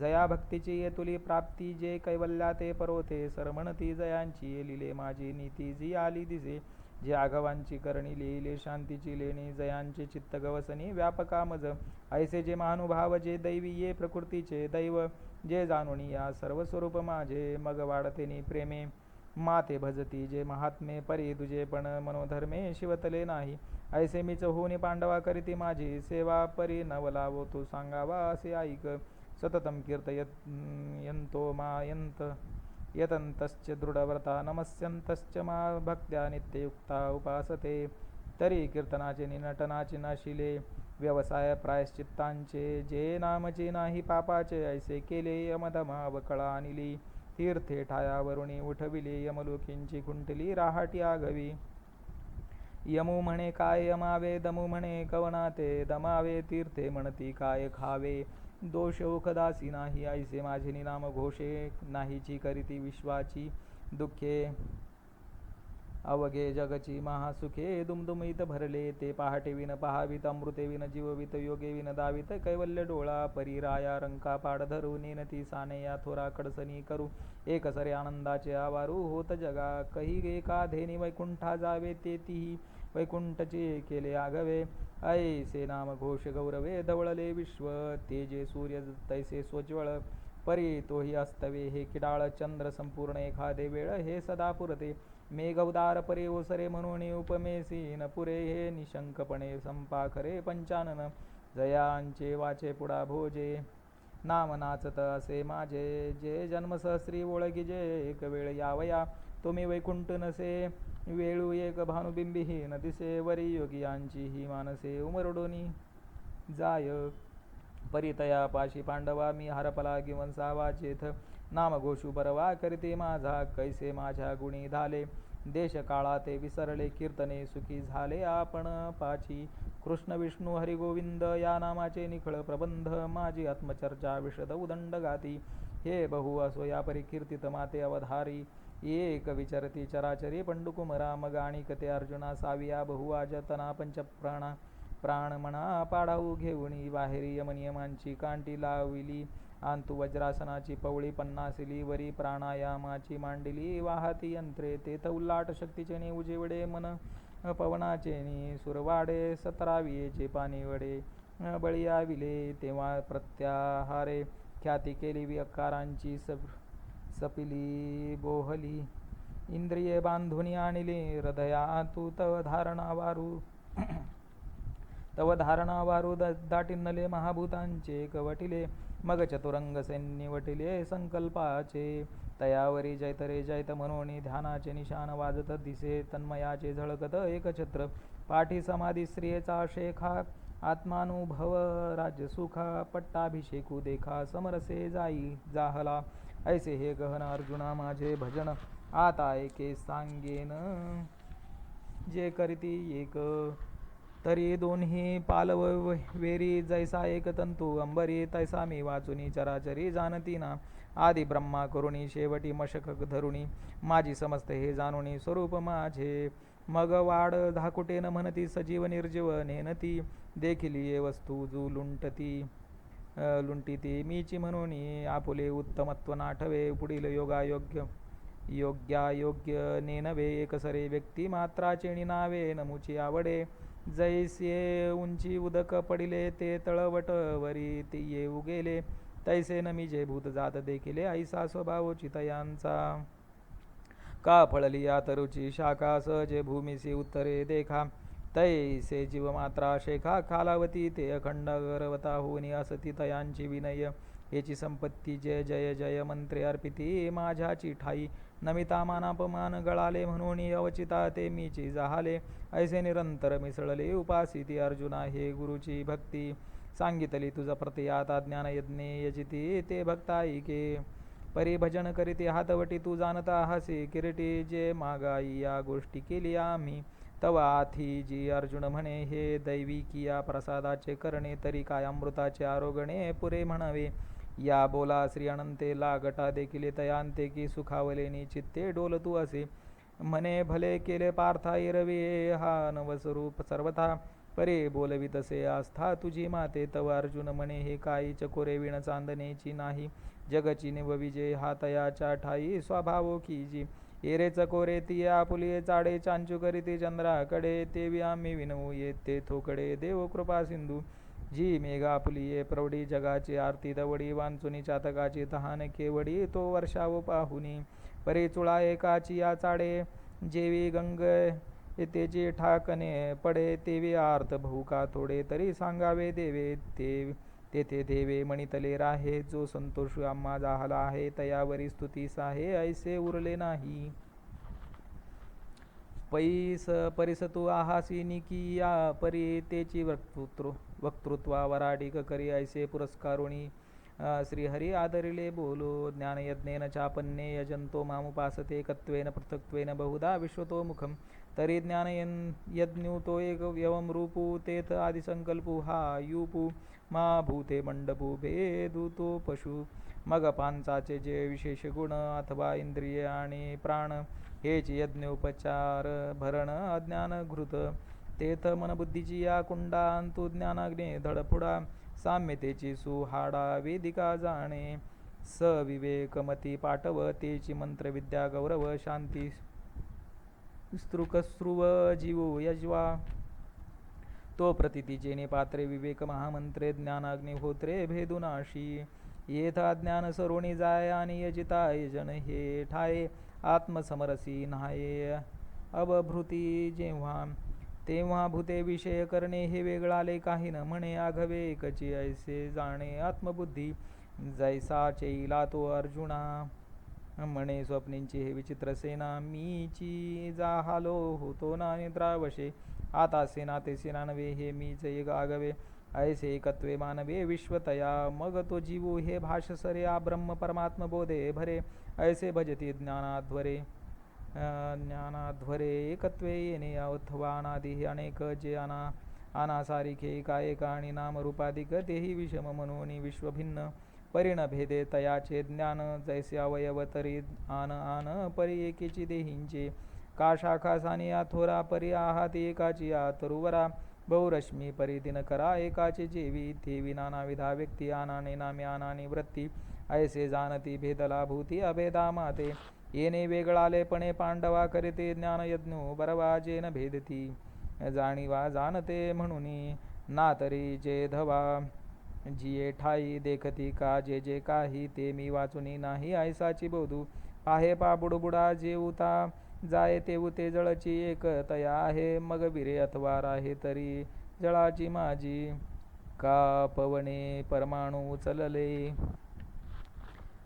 जया भक्तीची ये तुली प्राप्ती, जे कैवल्या ते परोथे, सरमणती जयांची लिले माझी नीती, जी आली दिसे, जे आघवांची करणी लिहिले शांतीची लेणी, जयांचे चित्त गवसनी व्यापका मज, ऐसे जे महानुभाव जे दैवी ये प्रकृतीचे दैव, जे जाणूनी या सर्व स्वरूप माझे, मग वाढतेनी प्रेमे माते भजती, जे महात्मे परी तुझे पण मनोधर्मे शिवतले नाही, ऐसे मीच होऊनी पांडवा करीती माझी सेवा, परी नवलावो तू सांगावा असे ऐक, सततम कीर्तयन्तो मायंत यतन्तश्च दृढव्रता, नमस्यन्तश्च मा भक्त्या नित्ययुक्ता उपासते, तरी कीर्तनाचे निनटनाचे नशिले, व्यवसाय प्रायश्चित्तांचे, जे नामचे नाही पापाचे, ऐसे केले यमधमा वकळा आणली, तीर्थे ठायावरुणी उठविले, यमलोकींची कुंटली राहाटी आगवी, यमू म्हणे काय यमावे, दमू म्हणे कवनाते दमावे, तीर्थे म्हणती काय खावे, दोष उखदासी नाही, ऐसे माझे निनाम घोषे, नाहीची करीती विश्वाची दुःखे, अवघे जगची महासुखे, दुमदुमीत भरले, ते पहाटे विन पहावीत, अमृते विन जीववित, योगे विन दावित, कैवल्य डोळा, परिराया रंका पाड धरू, नेनती साने या थोरा कडसनी करू, एक सरे आनंदाचे आवारू होत जगा, कही एका धेनी वैकुंठा जावे, तेतीही वैकुंठचे केले आगवे, ऐसे नाम घोष गौरवे धवळले विश्व, ते जे सूर्य तैसे सोज्वळ, परी तोही अस्तवे, हे किडाळ चंद्र संपूर्ण एखादे वेळ, हे सदा पुरते, मेघवदार परे ओसरे म्हणून उपमेसी न पुरे, हे निशंकपणे संपाखरे पंचानन, जयांचे वाचे पुढा भोजे, नाम नाचत असे माझे, जे जन्मसहस्री ओळखी, जे एक वेळ यावया, तुम्ही वैकुंठ नसे वेळू, एक भानुबिंबीहीन दिसे, वरी योगियांची ही मानसे उमरडोनी जाय, परितया पाशी पांडवा मी हरपला गिवंसावा, जेथ नाम घोषू बरवा करीते माझा, कैसे माझ्या गुणी झाले, देश काळा ते विसरले, कीर्तने सुखी झाले आपण पाची, कृष्ण विष्णू हरी गोविंद या नामाचे निखळ प्रबंध, माझी आत्मचर्चा विशद उदंड गाती, हे बहु असो या परिकीर्तित माते अवधारी, एक विचरती चराचरी पंडुकुमरा, मग आणि कते अर्जुना साविया बहुआ जतना पंचप्राणा, प्राण म्हणा पाडाऊ घेऊनी, बाहेरी यमनियमांची कांटी लाविली, आंतु वज्रासनाची पवळी पन्नासिली, वरी प्राणायामाची मांडिली वाहती यंत्रे, तेथ उल्लाट शक्तीचे उजेवडे मन पवनाचे सुरवाडे, 17 पाणी वडे बळीयाविले, तेव्हा प्रत्याहारे ख्याती केली विकारांची, सपिली बोहली इंद्रिये बांधुनी आणली, हृदया तू तव धारणावारू तव धारणावारू दाटिनले महाभूतांचे कवटिले, मग चतुरंग सैन्य वटिले संकल्पाचे, तयावरी जैतरे जैत म्हणून ध्यानाचे निशान वाजत दिसे, तन्मयाचे झळकत एकछत्र, पाठी समाधी स्त्रियेचा शेखा, आत्मानुभव राज्यसुखा, पट्टाभिषेकू देखा, समरसे जाई जाहला, ऐसे हे गहन अर्जुना माझे भजन, आता एके सांगेन जे करीती एक, तरी दोन्ही पालव वेरी, जैसा एक तंतू अंबरी, तैसा मी वाचुनी चराचरी जाणती ना, आदि ब्रह्मा करुणी शेवटी मशक धरुणी, माझी समस्त हे जाणुनी स्वरूप माझे, मग वाढ धाकुटेन म्हणती सजीव निर्जीव नेनती, देखिली ये वस्तू जू लुंटती, लुंटी ती मीची म्हणून आपुले उत्तमत्व नाठवे पुढील योग्यायोग्य नेनवे एकसरे व्यक्ती मात्राचे नावे नमुची आवडे जैसे उंची उदक पडिले ते तळवटवरी ते येऊ गेले तैसे नमीजे भूत जात देखिले ऐसा स्वभाव चितयांचा का फळली आतरुची शाखा सहजे भूमीसी उत्तरे देखा तैसे जीव मात्रा शेखा कालावती ते अखंड गर्वता होनी असती तयांची विनय हेची संपत्ती जय जय जय मंत्रे अर्पिती माझ्याची ठाई नमिता मानापमान गळाले म्हणून अवचिता ते मीची जाहाले ऐसे निरंतर मिसळले उपासिती अर्जुना हे गुरुची भक्ती सांगितली तुझ प्रति आता ज्ञान यज्ञे यजिती ते भक्ताईके परिभजन करीती हातवटी तू जाणता हसी किरीटी जे मागाई या गोष्टी केली आम्ही तवा आथी जी अर्जुन म्हणे हे दैवी किया प्रसादाचे करणे तरी काय अमृताचे आरोगणे पुरे म्हणावे या बोला श्री अनंते लागटा देखील तयांते की सुखावलेनी चित्ते डोल तू असे म्हणे भले केले पार्था इरवे हा नवस्वरूप सर्वथा परे बोलवी तसे आस्था तुझी माते तव अर्जुन म्हणे हे काही चकोरे विण चांदणेची नाही जगची निवविजे हा तयाच्या ठाई स्वभावो की जी एरे चकोरे ती आपुलिये चाडे चांचू करीती चंद्राकडे तेवी आम्ही विनवू येते थोकडे देव कृपा सिंधू जी मेघा फुलिये प्रौढी जगाची आरती दवडी वांचुनी चातकाची तहान केवडी तो वर्षाव पाहुनी परी चुळा एकाची या चाडे जेवी गंग तेचे ठाकणे पडे तेवे आर्त बहुका थोडे तरी सांगावे देवे तेथे देवे मणितले राहे जो संतोष आम्हा जाहला आहे तयावरी स्तुतीस आहे ऐसे उरले नाही परिसतु आहासी निकिया परी तेची वक्तृत्वा वराडिक करी ऐसे पुरस्कारुणी श्रीहरी आदरिले बोलो ज्ञानयज्ञेन चापन्ने यजंतो मामुपासते कत्वेन पृथक्त्वेन बहुधा विश्वतो मुखम तरी ज्ञानयज्ञुतो एक व्यवम रूपू तेथ आदिसंकल्पू हा यूपू मा भूते मंडपू भेदूतो पशु मग पांचाचे जे विशेष गुण अथवा इंद्रिय आणि प्राण हेच यज्ञोपचार भरण अज्ञान घृत तेथ मनबुद्धीची या कुंडांतु ज्ञानाग्ने धडफुडा साम्यतेची सुहाडा वेदिका जाणे सविवेकमती पाटव तेची मंत्रविद्या गौरव शांती स्त्रुकस्रुव जीवो यजवा तो प्रतितीचेने पात्रे विवेक महामंत्रे ज्ञानाग्निहोत्रे भेदुनाशी येथ अज्ञान सरोणी जाय आणि यजिता यजन हे ठाये आत्मसमरसी न्हाये अवभृती जेव्हा तेव्हा भूते विषय करणे हे वेगळाले काही न म्हणे आघवे एकची ऐसे जाणे आत्मबुद्धी जैसा चैला तो अर्जुना म्हणे स्वप्नींची हे विचित्र सेना मीची जाहालो होतो ना निद्रावशे आता सेना ते सेना नव्हे हे मीच एक आगवे ऐसे एकत्वे मानवे विश्वतया मग तो जीवो हे भाषसरे आ ब्रह्म परमात्म बोधे भरे ऐसे भजती ज्ञानाध्वरे एकत्वे येणे अथवा अनादि हे अनेक जे अनासारिखे एका आणि नामरूपाधिक तेही विषम मनोनी विश्वभिन्न परिणभेदे तयाचे ज्ञान जैसे अवयव तरी आन परी एकेची देहींचे का शाखा सानिया थोरा परी आहात एकाची तरुवरा बहुरश्मी परी दिनकरा एकाचे जेवी तेवी नानाविधा व्यक्ती आनाने नामे आनानी वृत्ती ऐसे जाणती भेदला भूती अभेदा माते येणे वेगळालेपणे पांडवा करीते ज्ञानयज्ञो बरवाजेन भेदती जाणीवा जाणते म्हणून ना तरी जे धवा जिये ठाई देखती का जे काही ते मी वाचुनी नाही ऐसाची बोधू आहे पा बुडबुडा जे उता जाय तेऊ ते जळची एक तया आहे मग विरे अथवा राहे तरी जळाची माझी का पवने परमाणू उचलले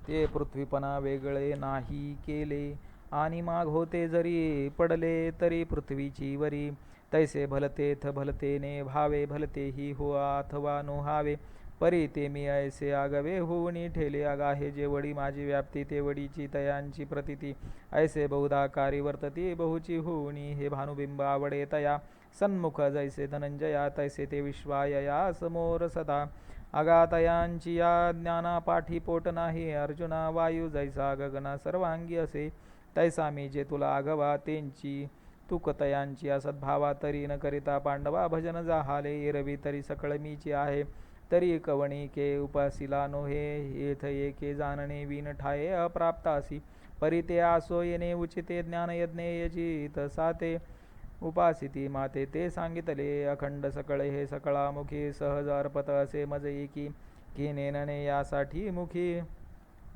ते पृथ्वीपणा वेगळे नाही केले आणि माग होते जरी पडले तरी पृथ्वीची वरी तैसे भलतेथ भलतेने भावे भलतेही हो अथवा नो हावे परी ते मी ऐसे आगवे होऊनी ठेले आगाहे जे वडी माझी व्याप्ती ते वडीची तयांची प्रतीती ऐसे बहुधा कारी वर्तती बहुची होऊनी हे भानुबिंब आवडे तया सन्मुख जैसे धनंजया तैसे ते विश्वायया समोर सदा अगातयांची या ज्ञाना पाठी पोट नाही अर्जुना वायू जैसा गगना सर्वांगी असे तैसा मी जे तुला आगवा तेंची तुक तयांची असद्भावा तरी न करिता पांडवा भजन जाहाले एरवी तरी सकळ मीची आहे तरी कवणिके उपासिला नोहे येथ एके जाणणे विन ठाये अप्राप्तासी परी ते आसो येणे उचिते ज्ञानयज्ञे यजित साते उपासिती माते ते सांगितले अखंड सकळ हे सकळामुखी सहज अर्पत असे मज एकी की नेनने यासाठी मुखी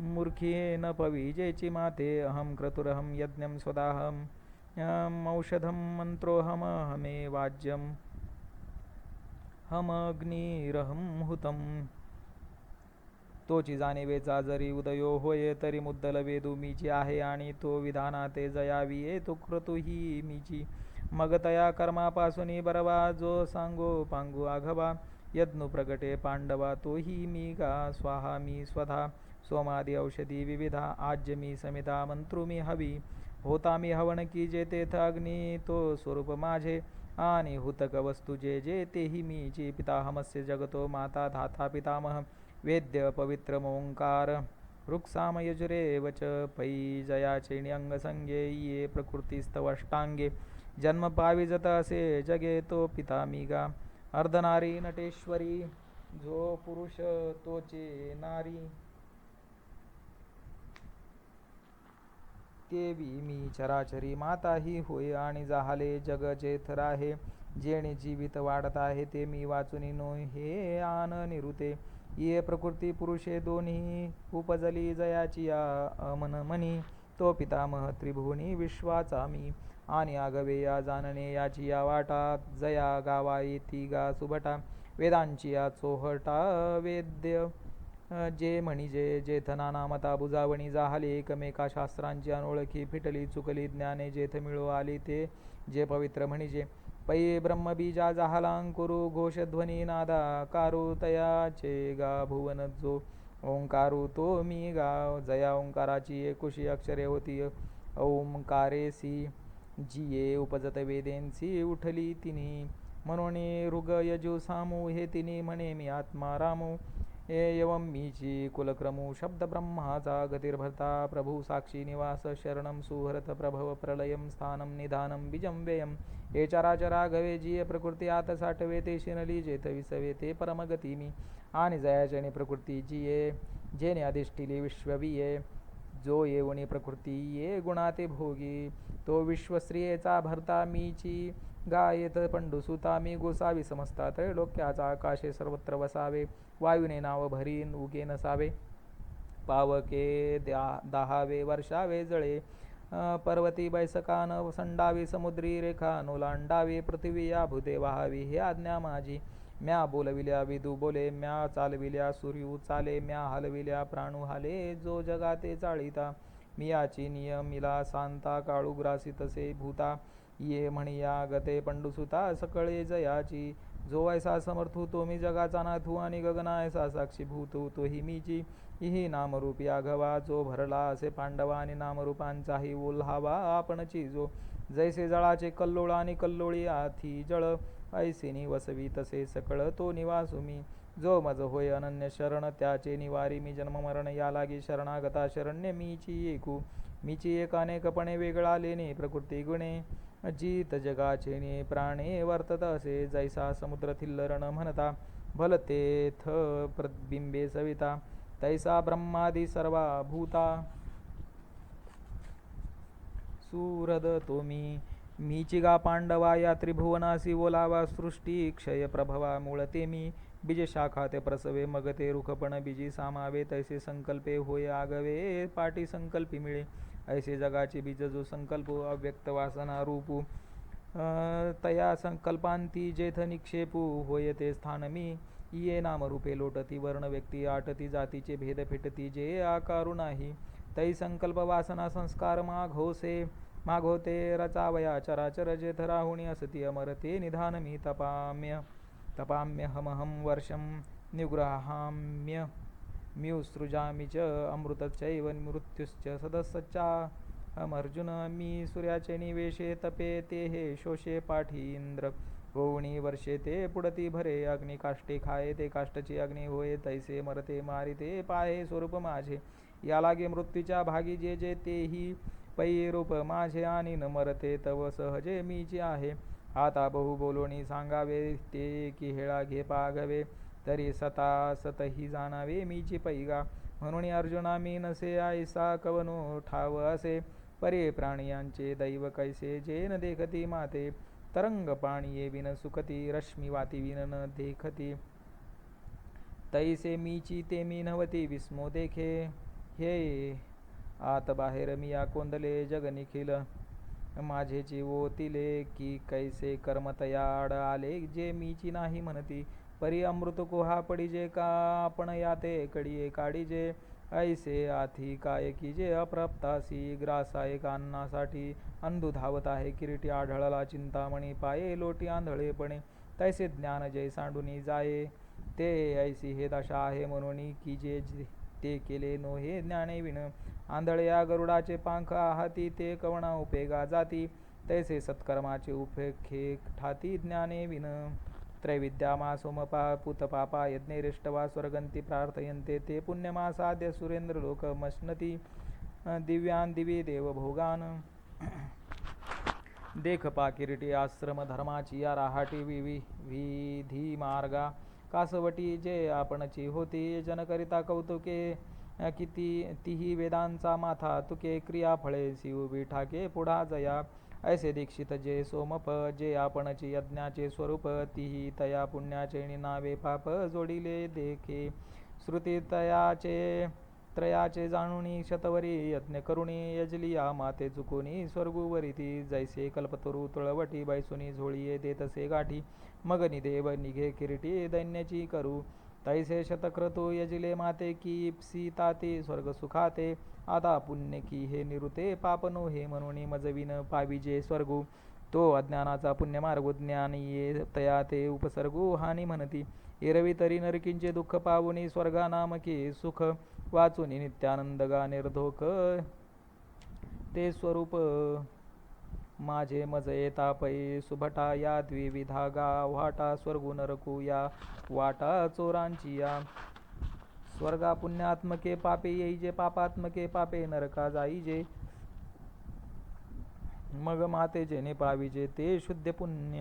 मूर्खी न पविजेची माते अहम क्रतुरहम यज्ञम स्वदाहम औषधम मंत्रोहमहमे वाज्यम हमग्निरहम हुतम तोची जाणीवेचा जरी उदयो होय तरी मुद्दल वेदू मीची आहे आणि तो विधानाते जयावी तो क्रतु ही मीची मग तया कर्मापासून बरवा जो सांगो पांगू आघवा यज्ञ प्रगटे पांडवा तोही मी गा स्वाहा मी स्वधा सोमादी औषधी विविधा आज्य मी समिता मंत्रु मी हवी होता मी हवन की जे तेथ अग्नी तो स्वरूप माझे आणि हुतक वस्तू जे जे तेही मीची पिताहमस्य जगतो माता धाता पितामह वेद्य पवित्र मोंकार रुक्साम यजुरे वच पै जयाचे अंगसंगे ये प्रकृतीस्तवष्टांगे जन्म पाविजत असे जगे तो पिता मी गा अर्धनारी नटेश्वरी जो पुरुष तोचे नारी देवी मी चराचरी माता ही होय आणि जाहले जग जेथ राहे जेणे जीवित वाढत आहे ते मी वाचुनी नो हे आन निरुते ये प्रकृती पुरुषे दोन्ही उपजली जयाची या अमन मनी तो पितामह त्रिभुवनी विश्वाचा मी आणि आगवे या जाणणे याची या वाटा जया गावा येती गा सुभटा वेदांची या चोहटा वेद्य जे म्हणजे जेथ नाना मता बुजावणी जाहले एकमेका शास्त्रांची अनोळखी फिटली चुकली ज्ञाने जेथ मिळो आली ते जे पवित्र म्हणजे पै ब्रह्मबीजा जाहलांकुरु घोषध्वनी नादा कारू तयाचे गा भुवन जो ओंकारू तो मी गा जया ओंकाराची एकुशी अक्षरे होती ओंकारेसी जिये उपजत वेदेंसी उठली तिनी म्हणून ऋग यजु सामू हे तिनी म्हणे मी आत्मा रामू एवं मीची कुलक्रमू शब्द ब्रह्माचा गतिर्भर्ता प्रभू साक्षी निवास शरणम सुहरत प्रभव प्रलयम स्थानम निधानम बीजम व्ययम हे चराचरा गवे जिये प्रकृती आत साठवे ते शिनली जेथ विसवे ते परमगती मी आणि जयाचणे प्रकृती जिये जेने अधिष्ठिली विश्वविये जो येवणी प्रकृती ये गुणाते भोगी तो विश्वश्रियेचा भरता मीची गायेत पंडुसुता मी गोसावी समजता त्रैलोक्याचा आकाशे सर्वत्र वसावे वायुने नाव भरीन उगे नसावे पावके दहावे वर्षावे जळे पर्वती बैसकान संडावी समुद्री रेखा नोलांडावी पृथ्वी या भूते वाहावी हे आज्ञा माझी म्या बोलविल्या विदू बोले म्या चालविल्या सूर्यू चाले म्या हलविल्या प्राणू हाले जो जगाते चाळीता मियाची नियमिला सांता काळू ग्रासितसे भूता ये म्हणिया गते पंडुसुता सकळे जयाची जो ऐसा समर्थू तो मी जगाचा नाथू आणि गगना ऐसा साक्षी भूतू तोही मीची ही नामरूपी आघवा जो भरला असे पांडवा आणि नामरूपांचाही ओल्हावा आपणची जो जैसे जळाचे कल्लोळ आणि कल्लोळी आथी जळ ऐसे वसवी तसे सकळ तो निवासू मी जो मज होय अनन्य शरण त्याचे निवारी मी जन्म मरण या लागी शरणागता शरण्य मीची एकू मीची एक अनेकपणे वेगळा लेणे प्रकृती गुणे जीत जगाचे ने प्राणे वर्तत असे जैसा समुद्र थिल्लरण म्हणता भलतेथ प्रतिबिंबे सविता तैसा ब्रह्मादी सर्वा भूता सुहृद तो मीची गा पांडवा या त्रिभुवनासी ओलावा सृष्टी क्षय प्रभवा मूळते मी बीज शाखा ते प्रसवे मग ते रुखपण बीजी सामावे तैसे संकल्पे होय आगवे पाटी संकल्पी मिळे ऐसे जगाचे बीज जो संकल्प अव्यक्त वासना रूपू तया संकल्पांती जेथ निक्षेपू होय ते स्थान मी ये नामरूपे लोटती वर्ण व्यक्ती आटती जातीचे भेद फिटती जे आकारू नाही तै संकल्प वासना संस्कार माघोते रचावया चराचर जेथ राहुणी असती अमरते निधान मी तपाम्य हमहम वर्षम निग्रहाम्य म्युसृजामि च अमृतचैव मृत्युश्च सदसच्चा अर्जुन मी सूर्याचे निवेशे तपे ते हे शोषे पाठी इंद्र होऊणी वर्षे ते पुडती भरे अग्नी काष्टे खाये ते काष्टची अग्नी होय तैसे मरते मारिते पाहे स्वरूप माझे या लागे मृत्यूच्या भागी जे जे तेही पै रूप माझे आणि न मरते तव सहजे मीची आहे आता बहु बोलोणी सांगावे ते की हेळा घे पागवे तरी सता सतही जाणावे मीची पैगा. म्हणून अर्जुना मी नसे ऐसा कवनो ठाव असे. परे प्राणियांचे दैव कैसे जे न देखती माते. तरंग पाणिये विन सुखती रश्मी वाती विन न देखती. तैसे मीची ते मी नव्हती विस्मो देखे. हे आत बाहेर मिया कोंदले जग निखिल. माझे जीवो तिले की कैसे कर्म तया आड आले जे मीची नाही म्हणती. परी अमृत कोहा पडिजे का आपण याते कडिये काढिजे. ऐसे आथी काय की जे अप्राप्तासी ग्रासाय अन्नासाठी. अंधू धावत आहे किरीटी आढळला चिंतामणी पाये लोटी आंधळेपणे. तैसे ज्ञान जय सांडूनी जाये ते ऐसी हे दशा आहे म्हणून की जे ते केले नो हे ज्ञाने विण. आंधळे या गरुडाचे पांख आहाती ते कवणा उपेगा जाती. तैसे सत्कर्माचे उपेखे ठाती ज्ञाने विण. त्रैविद्यामा सोमपा पुतपापा यज्ञैरिष्टवा स्वर्गंती प्रार्थयन्ते ते पुण्यमासाद्य सुरेंद्र लोकमश्नती. दिव्यान दिवी देवभोगान. देख पा किरीटी आश्रम धर्माची या राहाटी विधी मार्गा. कासवटी जे आपणची होती जनकरिता कौतुके किती तिही वेदांचा माथा तुके. क्रिया फळे शिव ठाके पुढा जया. ऐसे दीक्षित जे सोमप जे आपणची यज्ञाचे स्वरूप. तिही तया पुण्याचे नावे पाप जोडिले देखे. श्रुती त्रयाचे जाणुनी शतवरी यज्ञ करुणी. यजलिया माते चुकुनी स्वर्गुवरिती. जैसे कल्पतरू तुळवटी बैसुनी झोळीये देतसे गाठी. मग निदेव निघे किरीटी दैन्याची करू. तैसे शतक्रतू यजिले माते की सीताते स्वर्ग सुखाते. आता पुण्य की हे निरुते पाप नो हे म्हणून मजविन पाविजे स्वर्गू. तो अज्ञानाचा पुण्यमार्ग ज्ञान ये तया ते उपसर्गू हानी म्हणती. एरवी तरी नरकींचे दुःख पावुनी स्वर्गा नामकी सुख. वाचुनी नित्यानंद गा निर्धोक ते स्वरूप. माझे मज येता पै सुभटा या द्विविधा गा वाटा. स्वर्गू नरकू या वाटा चोरांची या. स्वर्गा पुण्यात्मके पापे येईजे पापात्मके पापे नरका जाईजे. मग माते जेने पाविजे ते शुद्ध पुण्य.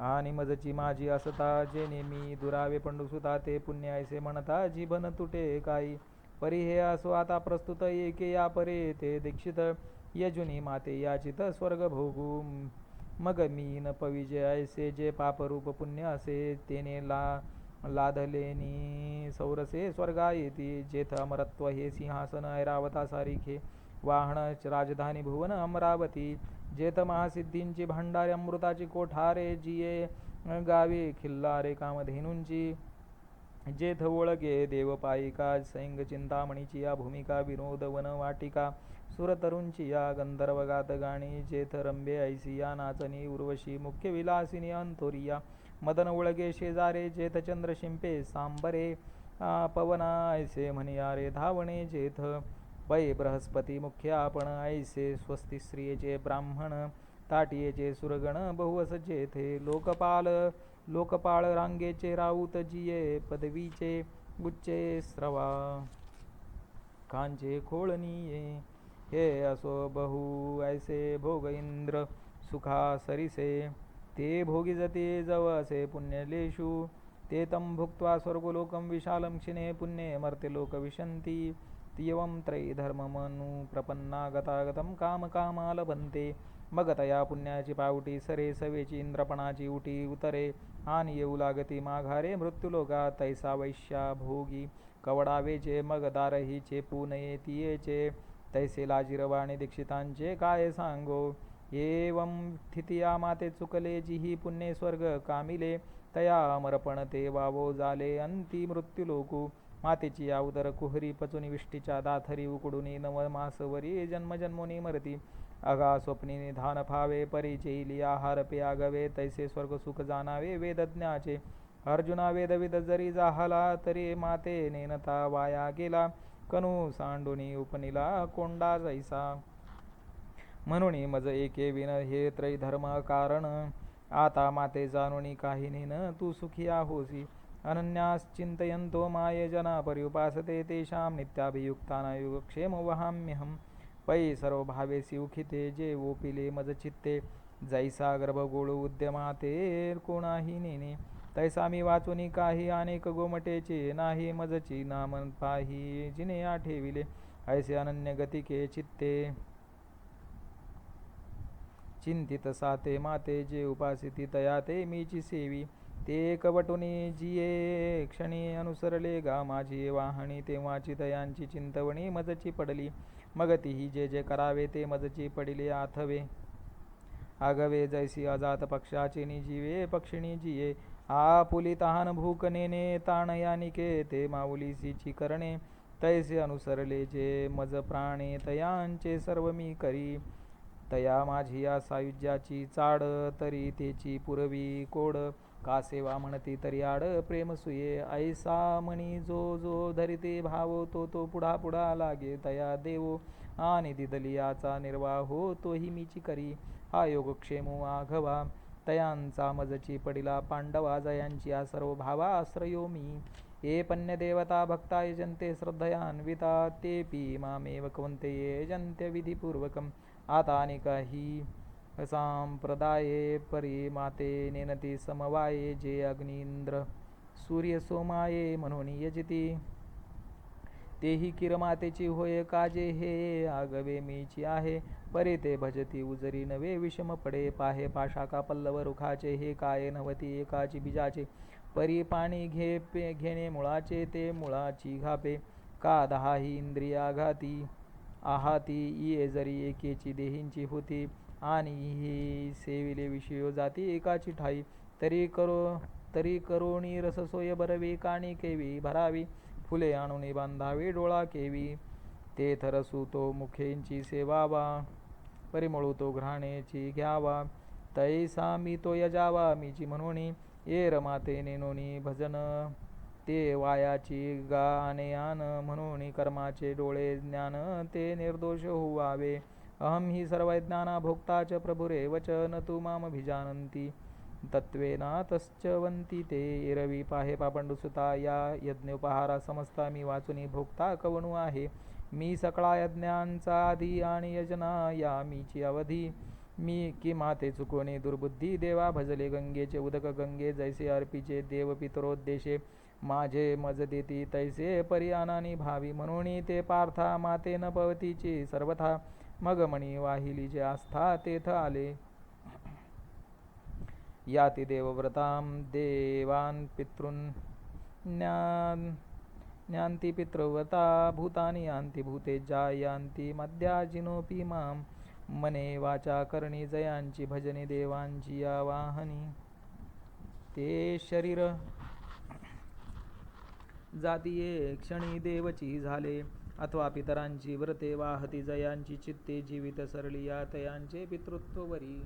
आणि मजची माझी असता जेने मी दुरावे पंडुसुता. ते पुण्य ऐसे म्हणता जीवन तुटे काही. परी हे असो आता प्रस्तुत एके या परे ते दीक्षित. यजुनी माते याचित स्वर्ग भोगू. मग मी न पविजे ऐसे जे पापरूप पुण्य असे. तेने लाधलेनी सौरसे स्वर्गा येती. जेथ अमरत्व हे सिंहासन ऐरावता सारिखे. वाहन राजधानी भुवन अमरावती. जेथ महासिद्धींची भांडारे अमृताची कोठारे. जिये गावे खिल्लारे कामधेनूंची. जेथ ओळगे देवपायिका सैंग चिंतामणीची या भूमिका. विनोद वन वाटिका सुरतरुंची या गंधर्वगात गाणी. जेथ रंभे ऐसी या नाचनी उर्वशी मुख्य विलासिनी अंतोरिया. मदन ओळगे शेजारे जेथ चंद्र शिंपे सांबरे. पवना ऐसे म्हणिया रे धावणे जेथ. पै बृहस्पती मुख्य आपण ऐसे स्वस्ती स्त्रियेचे ब्राह्मण. ताटियेचे सुरगण बहुवस जेथे. लोकपाळ रांगेचे राऊत जिये पदवीचे उच्चे स्रवा कांचे खोळणीये. हे असो बहु ऐसे भोग इंद्र सुखा सरिसे. ते भोगिजते जवसे पुण्यलेषु. ते तं भुक्त्वा स्वर्गलोकं विशालं क्षिणे पुण्ये मर्त्य लोक विशन्ति. तियवं त्रैधर्ममनु प्रपन्ना गतागतं कामकामा लभन्ते. मग तया पुण्याची पावटी सरे सवेची इंद्रपणाची उटी उतरे. आणि येऊ लागती माघारे मृत्युलोका. तैसा वैश्या भोगी कवडावेचे मग दारही चेपू नये तियेचे. तैसे लाजिरवाणे दीक्षितांचे काय सांगो. एवं थितिया माते चुकले जिही पुण्ये स्वर्ग कामिले. तया अमरपण ते वावो झाले अंती मृत्युलोकू. मातेची या उदर कुहरी पचुनी विष्टीच्या दाथरी उकडुनी. नवमासवरी जन्मजन्मोनी मरती. अगा स्वप्नी निधान फावे परिचैली आहार प्यागवे. तैसे स्वर्ग सुख जाणावे वेदज्ञाचे. अर्जुना वेदविद जरी जाहला तरी माते नेनता वाया गेला. कनू सांडुनी उपनिला कोंडा जैसा. म्हणून मज एके विन हे त्रैधर्म कारण. आता माते जाणुनी काही नेन तू सुखिया होसी. अनन्याश्चिंतयन्तो माये जना पर्युपासते. तेषां नित्याभियुक्तानां योगक्षेम वहाम्यहम्. पै सर्व भावेसी उखिते जे ओपिले मज चित्ते. जैसा गर्भगोळ उद्यमाते कोणाही नेने. तैसा मी वाचुनी काही अनेक गोमटेचे नाही मजची नाम पाही जिने आठेविले ऐसे अनन्य गतिके चित्ते चिंतित साते माते जे उपासिती तया ते मीची सेवी ते कवटुनी जिये क्षणी अनुसरले गा माझी वाहणी तेव्हाची तयांची चिंतवणी मजची पडली मग तीही जे जे करावे ते मजची पडिले आथवे आगवे जैसी अजात पक्षाचे निजीवे पक्षिणी जिये आपुली तहान भूक नेने ताण यानिके ते माऊलीसीची करणे तैसे अनुसरले जे मज प्राणे तयांचे सर्व मी करी तया माझी या सायुज्याची चाड तरी तेची पुरवी कोड का सेवा म्हणती तरी आड प्रेम सुये ऐसा मणी जो जो धरिते भाव तो तो पुढा पुढा लागे तया देवो आणि दिदलियाचा निर्वाह हो तोही मीची करी हा योगक्षेमो आघवा तयांचा मजची पडिला पांडवा जयांची या सर्व भावा आश्रयो मी ये पन्य देवता भक्ता यजन्ते श्रद्धयान्विता ते पी मामेव कवन्ते यजन्त्य विधिपूर्वकम् आता अनेकाही सांप्रदाये परिमाते नेनती समवाये जे अग्नींद्र सूर्य सोमाये म्हणून यजती तेही किरमातेची होय काजे हे आगवे मीची आहे परे ते भजती उजरी नवे विषम पडे पाहे पाशाका पल्लव रुखाचे हे काय नवती एकाची बीजाचे परी पाणी घेणे मुळाचे ते मुळाची घापे का दहाही इंद्रिया घाती आहाती ये जरी एकेची देहींची होती आणि ही सेविले विषयो जाती एकाची ठाई तरी करोणी रससोय बरवी काणी केवी भरावी फुले आणून बांधावी डोळा केवी ते थरसू तो मुखेंची सेवावा परिमळू तो घ्राणेची घ्यावा तैसा मी तो यजावा मीची म्हणून ये रमाते नेनोनी भजन ते वायाची गाणे आन म्हणून कर्माचे डोळे ज्ञान ते निर्दोष होवावे अहम ही सर्व ज्ञाना भोक्ताच प्रभुरे वचन तू मामभिजानंती तत्वेना तश्चवंती ते एरवी पाहे पापंडुसुता या यज्ञोपहारा समजता मी वाचुनी भोक्ता कवणू आहे मी सकळा यज्ञांचा आधी आणि यजना या मीची अवधी मी की माते चुकोने दुर्बुद्धी देवा भजले गंगेचे उदक गंगे जैसे अर्पीचे देव पितरोद्देशे माझे मज देती तैसे परियानानी भावी म्हणून ते पार्था माते न पवतीची सर्वथा मग मणी वाहिली जे आस्था तेथ आले याती देवव्रतां देवान् पितॄन् ज्ञान्ति पितृव्रता भूतानि यान्ति भूतेज्जा यान्ति मद्याजिनोऽपि मां मने वाचा करणी जयांची भजनी देवांची या वाहनी ते शरीर जातीये क्षणी देवची झाले अथवा पितरांची व्रते वाहती जयांची चित्ते जीवित सरली या तयांचे पितृत्ववरी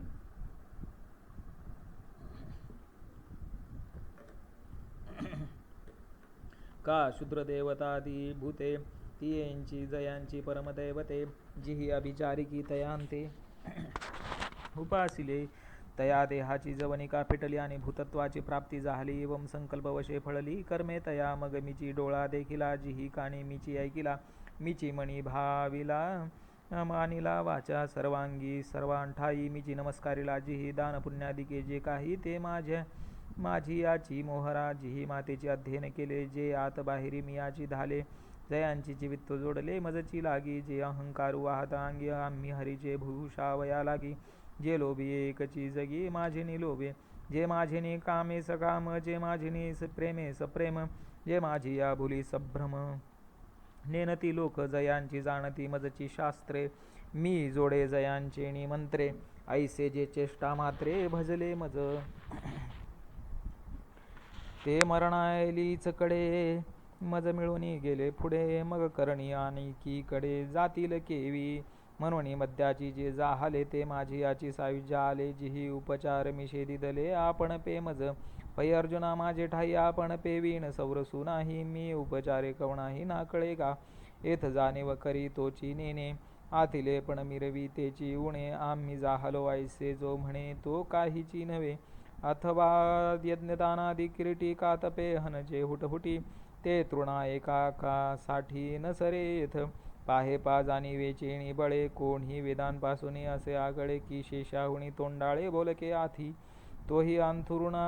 का शूद्र देवतादी भूते तियेंची जयांची परमदैवते जिही अभिचारिकी तयांते उपासिले तया देहाची जवनिका फिटली आणि भूतत्वाची प्राप्ती झाली एवं संकल्पवशे फळली कर्मे तया मग मीची डोळा देखिला जिही काणी मीची ऐकिला मीची मणी भाविला मानिला वाचा सर्वांगी सर्वांठाई मीची नमस्कारिला जिही दान पुण्यादिके जे काही ते माझी याची मोहरा जिही मातेची अध्ययन केले जे आत बाहेरी मी याची धाले जयांची जीवित्व जोडले मजची लागी जे अहंकारू वाहता अंगी आम्ही हरीचे भूषावया लागी जे लोभी एकची जगी माझिनी लोभे जे माझिनी कामे सकाम जे माझिनी प्रेमे सप्रेम जे माझी या भुली संभ्रम नेनती लोक जयांची जाणती मजची शास्त्रे मी जोडे जयांचे मंत्रे ऐसे जे चेष्टा मात्रे भजले मज ते मरणायलीच कडे मज मिळून गेले पुढे मग करणी आणि की कडे जातील केवी म्हणून मद्याची जे जाहले ते माझी याची सायुज्य आले जिही उपचार मिषेधी दले आपण पे मज पै अर्जुना माझे ठाई आपण पेवीन सौरसू नाही मी उपचारे कवणाही ना कळे का येथ जाणीव करी तोची नेने आथिले पण मिरवी तेची उणे आम्ही जाहलो ऐसे जो म्हणे तो काहीची नव्हे अथवा यज्ञदानादि किरीटी कातपे हनजे हुटहुटी ते तृणा एका साठी न सरे येथ पाहे पा जाणीवे चेणी बळे कोणी वेदांपासून असे आगळे की शेषाहुणी तोंडाळे बोलके आथी तोही अंथुरुणा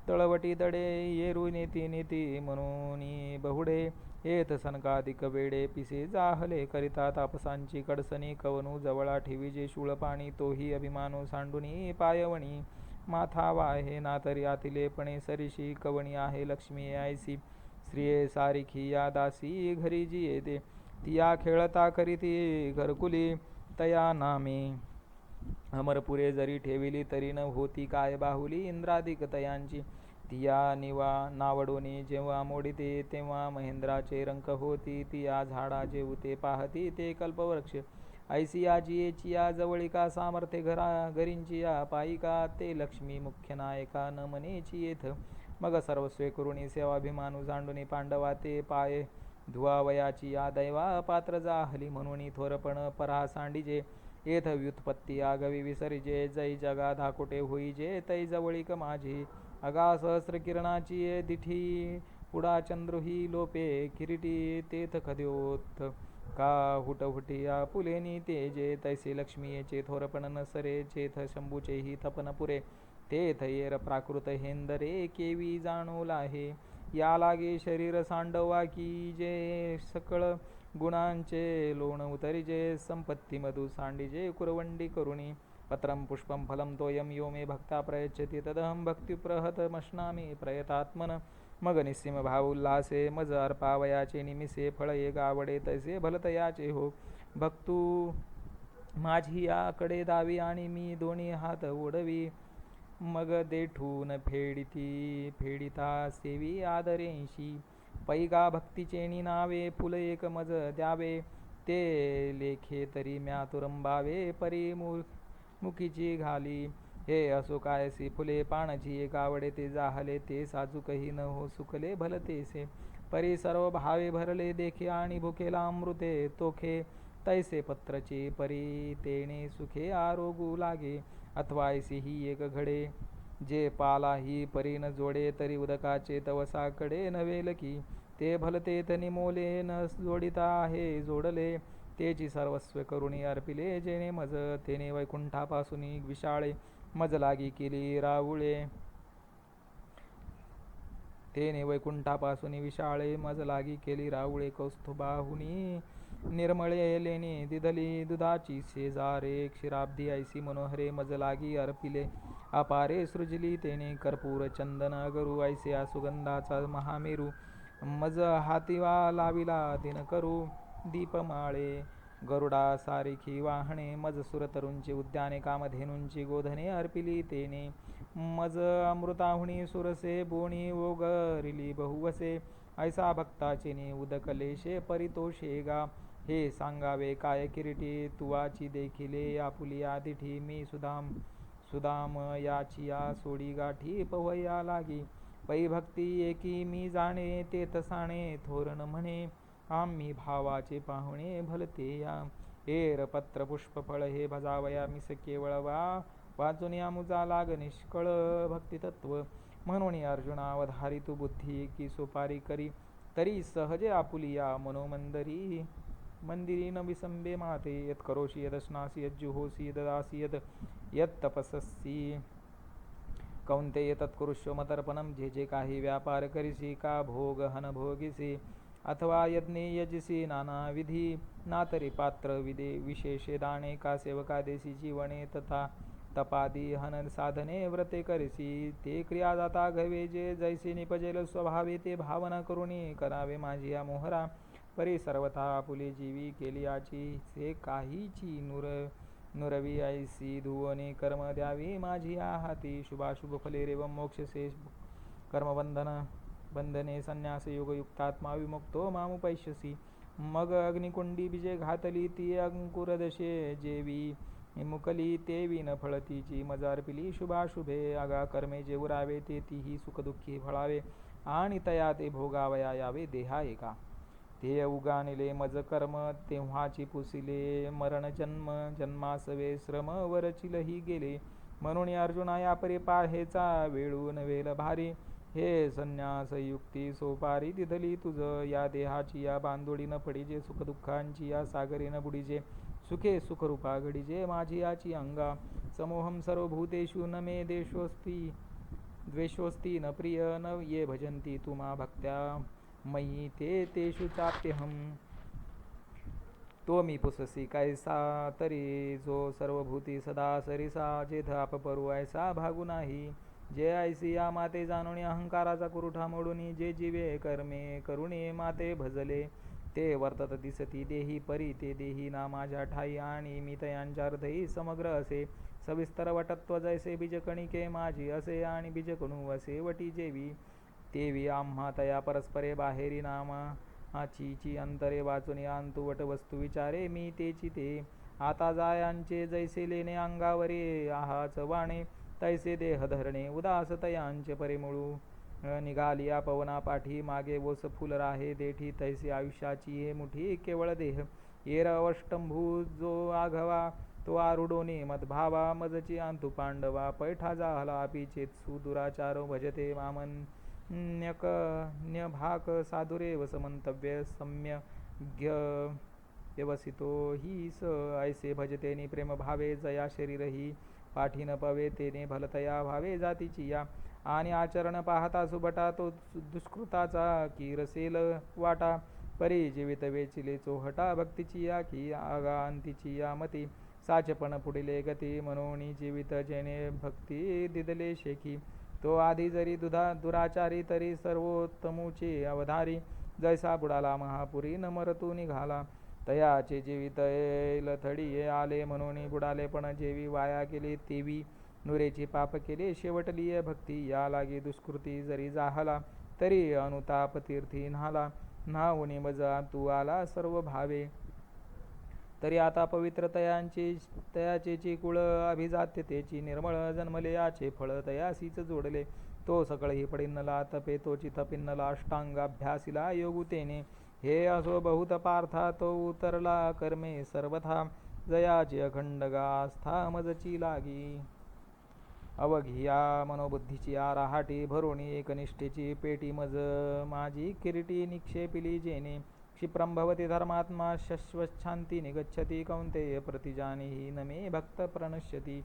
तळवटी तडे येरू नेती नेती म्हणून बहुडे येत सनकाधिक वेडे पिसे जाहले करिता तापसांची कडसणी कवनू जवळा ठेवी जे शूळ पाणी तोही अभिमानू सांडुनी पायवणी माथा वाहे ना तरी आतिले पणे सरीशी कवणी आहे लक्ष्मी आयसी स्त्रिये सारिखी या दासी घरी जी येते तिया खेळता करीती घरकुली तया नामे अमरपुरे जरी ठेविली तरी न होती काय बाहुली इंद्रादिक तयांची तिया नावडोनी जेव्हा मोडिते तेव्हा महेंद्राचे रंक होती तिया झाडा जेवते पाहती ते कल्पवृक्ष ऐसिया जियेचिया जवळिका सामर्थ्य घरींचिया पायिका ते लक्ष्मी मुख्य नायका न मनेची येथ मग सर्वस्वे करुणी सेवाभिमानू जांडुनी पांडवा ते पाय धुवावयाची या दैवा पात्र जाहली म्हणून थोरपण परा सांडिजे येथ व्युत्पत्ती आगवी विसर्जे जै जगा धाकोटे होईजे तै जवळीक माझी अगा सहस्र किरणाची दिठी पुडा चंद्रुही लोपे किरीटी तेथ खद्योत का हुटहुटिया पुलेनी तेजे तैसे लक्ष्मीचे थोरपण न सरे चेथ शंभूचेही तपन पुरे तेथ येर प्राकृत हेंदरे केवी जाणोला हे या लागे शरीर सांडवा की जे सकळ गुणांचे लोण उतरिजे संपत्ती मधु सांडिजे कुरवंडी करुणी पत्रम पुष्पम फलम तोयम यो मे भक्ता प्रयच्छति तदहम भक्तिप्रहत मश्नामी प्रयतात्मन मग निस्सीम भाव उल्हासे मज अर्पावयाचे निमिसे फळ एक आवडे तैसे भलतयाचे हो भक्तू माझी याकडे दावी आणि मी दोन्ही हात ओढवी मग देठून फेडिता सेवी आदरेंशी पैगा भक्तीचेनी नावे फुल एक मज द्यावे ते लेखे तरी म्या तुरंबावे परी मुखीची घाली हे असो कायसी फुले पाणची एक आवडे ते जाहले ते साजूकही न हो सुकले भलतेसे परी सर्व भावे भरले देखे आणि भुकेला अमृते तोखे तैसे पत्रची परी तेने सुखे आरोगू लागे अथवा ऐसी ही एक घडे जे पाला ही परी न जोडे तरी उदकाचे तवसाकडे नवेल की ते भलते तनी मोले न जोडिता आहे जोडले तेची सर्वस्व करुणी अर्पिले जेणे मज तेने वैकुंठापासून विशाळे मज लागी केली रावुळे तेने वैकुंठापासून विशाळे मज लागी केली रावुळे कौस्तुभाहुनी निर्मळे लेणे दिदली दुधाची शेजारे क्षीराब्धी ऐसी मनोहरे मज लागी अर्पिले अपारे सृजली तेने कर्पूर चंदन अगरू ऐसे सुगंधाचा महामेरू मज हातीवा लाविला दिन करू दीपमाळे गरुडा सारिखी वाहणे मज सुरतरूंची उद्याने कामधेनूंची गोधने अर्पिली तेने मज अमृताहुणी सुरसे बोणी ओगरिली बहुवसे ऐसा भक्ताचेने उदकलेशे परितोषेगा हे सांगावे काय किरीटी तुवाची देखिले आपुलिया दिठी मी सुदाम याचिया सोडी गाठी पवया लागी पै भक्ती एकी मी जाणे ते तसाणे थोरण म्हणे आम्ही भावाचे पाहुणे भलते या हेर पत्र पुष्प फळ हे भजावया मिस केवळ वाचून या मुजा लाग निष्कळ भक्तितत्व म्हणून अर्जुनावधारी तू बुद्धी की सोपारी करी तरी सहजे आपुलिया मनोमंदिरी न विसंबे माते यत करोषि यदश्नासी यज्जुहोसी यददासी यत तपस्सी कौंतेय तत्कुरुष्व मतर्पणम जे काही व्यापार करिसी का भोग हन भोगिसी अथवा यज्ञे यजसी नाना विधी नातरी पात्र विशेषे दाणे का सेवका देसी जीवने तथा तपादी हन साधने व्रते करिसी ते क्रिया जाता घवे जे जैसे निपजेल स्वभावे ते भावना करुणी करावे माझी या मोहरा परी सर्वथा आपुले जीवी केलियाची से काहीची नुरवी ऐसी धुवने कर्म द्यावी माझी या हाती शुभाशुभ फले रेवम मोक्ष से बंधने संन्यास योगयुक्तात्मा विमुक्तो मामुपैष्यसी मग अग्निकुंडी बीजे घातली ती अंकुरदशे जेवी मुकली तेवी न फळतीची मजार पिली शुभाशुभे आगा कर्मे जे उरावे ते तीही सुखदुःखी फळावे आणि तया ते भोगावया यावे देहा एका ते उगानिले मज कर्म तेव्हाची पुसिले मरण जन्मासवे श्रम वरचिलही गेले म्हणून अर्जुना या परिपाहेचा वेळून वेल भारी हे संन्यास युक्ती सोपारी दिधली तुझ या देहाची या बांधोडी न पडीजे सुखदुःखांची या सागरी न बुडीजे सुखे सुखरूपा घडीजे माझी याची अंगा समोहम सर्वभूतेषु न मे देशोस्ती द्वेषोस्ति न प्रिय न ये भजन्ति तु मा भक्त्या मयि ते तेषु चाप्यहम्. तो मी पुससी कैसा तरी जो सर्वभूती सदा सरिसा जेथ अपपरू ऐसा भागू नाही. जे ऐसी या माते जाणून अहंकाराचा कुरुठा मोडून जे जीवे कर्मे करुणे माते भजले ते वर्तत दिसती देही परी ते देही ना माझ्या ठाई आणि मी तयांच्या हृदयी समग्र असे सविस्तर वटत्व जैसे बीजकणिके माझी असे आणि बीजकणू असे वटी जेवी तेवी आम्हा तया परस्परे बाहेरी नामा आचीची अंतरे वाचून अंतु वट वस्तू विचारे मी तेची ते आता जायांचे जैसे लेणे अंगावरी आहाच वाणे तैसे देह धरणे उदास तयांचे परिमुळू निघालिया पवना पाठी मागे ओस फुल राहे देठी तैसे आयुष्याची हे मुठी केवळ देह येर अवष्टंभू जो आघवा तो आरुडोने मदभावा मजची अंतु पांडवा पैठा जाहला पिचेत्सु दुराचारो भजते मामन न्यभाक साधुरेव समंतव्य सम्य व्यवसितो ही स ऐसे भजतेनी प्रेम भावे जया शरीरही पाठी न पवे तेने भलतया भावे जातीची या आणि आचरण पाहता सुबटा तो दुष्कृताचा की रसेल वाटा परी जीवित वेचिले चोहटा भक्तीची या की आगा अंतीची या मती साचपण पुढिले गती मनोनी जीवित जेने भक्ती दिदले शेखी तो आधी जरी दुराचारी तरी सर्वोत्तमुचे अवधारी जैसा बुडाला महापुरी न मरतू निघाला तयाचे जीवित लथडी आले म्हणून बुडाले पण जेवी वाया केले तेवी नुरेची पाप केले शेवटलीय भक्ती या लागी दुष्कृती जरी जाहला तरी अनुताप तीर्थी न्हाला न्हावुनी मजा तू आला सर्व भावे तरी आता पवित्र तयाचेची कुळ अभिजात्यतेची निर्मळ जन्मले याचे फळ तयासीच जोडले तो सकळही पडिन्नला तपे तोची तपिन्नला अष्टांगाभ्यासिला योगुतेने हे असो बहुत पार्था तो उतरला कर्मे सर्वथा जयाची अखंड आस्था मजची लागी अवघिया मनोबुद्धीची आराहाटी भरोणी एकनिष्ठेची पेटी मज माझी किरीटी निक्षेपिली जेने क्षिप्रं भवति धर्मात्मा शश्वच्छांती निगच्छति कौंतेय प्रतिजानीहि न मे भक्त प्रणश्यति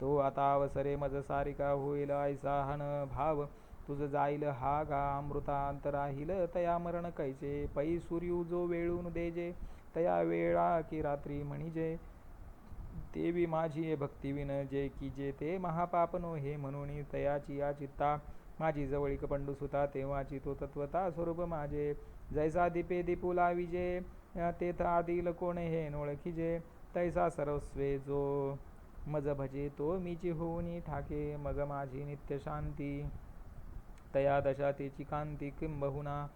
तो आता अवसरे मज सारिका होईल ऐसा हन भाव तुझ जाईल हा गा अमृतांत राहील तया मरण कैचे पै सूर्यू जो वेळून देजे तया वेळा की रात्री म्हणिजे देवी माझी भक्तिविन जे की जे ते महापापनो हे म्हणून तयाची या चित्ता माझी जवळीक पंडुसुता तेव्हाची तो तत्वता स्वरूप माझे जैसा दीपे दीपू लाविजे तेथ आदिल कोणे हे नोळखिजे तैसा सर्वस्वे जो मज भजे तो मीची होऊनी ठाके मग माझी नित्य शांती तया दशा तेची कांती किंबहुना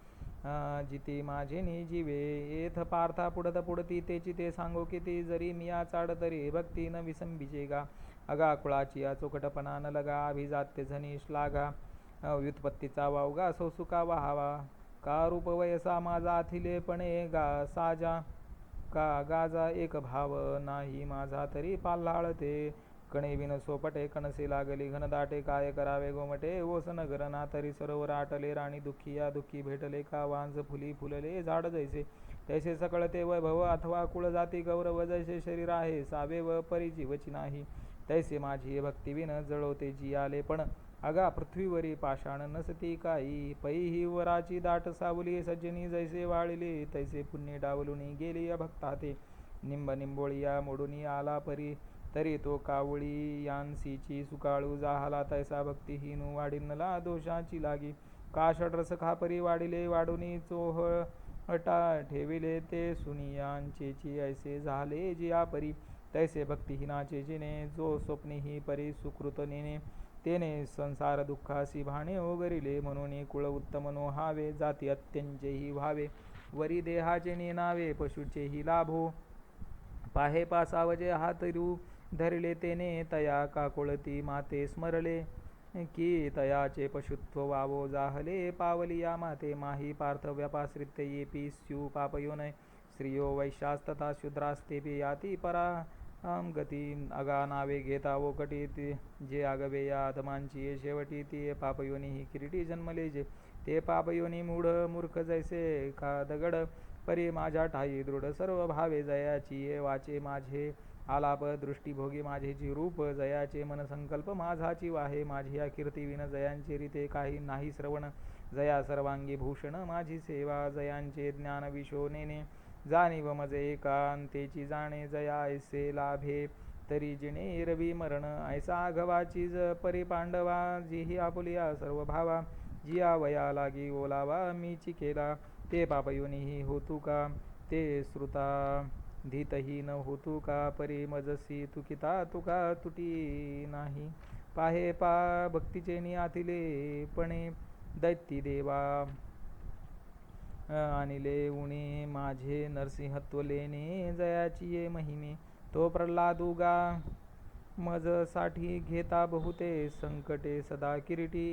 जिते माझे निजीवे येथ पार्था पुढत पुढती तेची ते सांगो किती जरी मिया चाड तरी भक्ती न विसंबिजे गा अगा कुळाची या चोकटपणा न लगा अभिजात्य झनी श्लाघा व्युत्पत्तीचा वावगा सौसुका वाहावा का रूप वयसा माझा अथिलेपणे गा साजा का गाजा एक भाव नाही माझा तरी पाल्हाळते कणे विन सोपटे कणसे लागली घनदाटे काय करावे गोमटे ओस नगर ना तरी सरोवर आटले राणी दुःखी या दुःखी भेटले का वांज फुली फुलले झाड जैसे तैसे सकळते वैभव अथवा कुळ जाती गौरव जैसे शरीर आहे सावे व परिजीवची नाही तैसे माझी भक्ती विन जळवते जी आले पण अगा पृथ्वीवरी पाषाण नसती काही पैही वराची दाट सावली सज्जनी जैसे वाळले तैसे पुण्य डावलुनी गेली भक्ताते निंब निंबोळिया मोडूनी आला परी तरी तो कावळी यांसीची सुकाळू जाहला तैसा भक्तिहीनू वाढिनला दोषाची लागी काषडरस खापरी वाढिले वाढुनी चोह हटा ठेविले ते सुनियांचेची ऐसे झाले जिया परी तैसे भक्तिहीनाचे जिने जो स्वप्नेही परी सुकृत नेने तेने संसार दुःखासी भाणे ओगरिले म्हणून कुळ उत्तम नो हावे जाती अत्यंचेही व्हावे वरी देहाचे नेनावे पशुचेही लाभो पाहे पासावजे हातरू धरले तेने तया काकुळती माते स्मरले की तयाचे पशुत्व वावो जाहले पावलिया माते माही पार्थ व्यपाश्रित्य येपी स्यू पापयोनय स्त्रियो वैश्यास्तथा शूद्रास्तेपी याती परा गती अगा नावे घेता वो कटी जे आगवे या आदमांची ये शेवटी ती पापयोनी ही किरीटी जन्मले जे ते पापयोनी मूढ मूर्ख जैसे का दगड परी माझ्या ठाई दृढ सर्व भावे जयाची ये वाचे माझे आलाप दृष्टी भोगी माझेची रूप जयाचे मनसंकल्प माझाची वाहे माझी या कीर्तीविन जयांचे रीते काही नाही श्रवण जया सर्वांगी भूषण माझी सेवा जयांचे ज्ञान विशोनेने जाणीव मजे एकांतेची जाणे जया ऐसे लाभे तरी जिणे रवी मरण ऐसा आघवाची परी पांडवा जिही आपुलिया सर्व भावा जिया वया लागी ओलावा मीची केला ते पापयोनीही होतू का ते श्रुता धीतही न होतू का परी मजसी तुकिता तुका तुटी नाही पाहे पा भक्तीचे नियातिले पणे दैत्य देवा आणिले उणे माझे नरसिंहत्व लेणे जयाची ये महिमे तो प्रल्हादुगा मज साठी घेता बहुते संकटे सदा किरीटी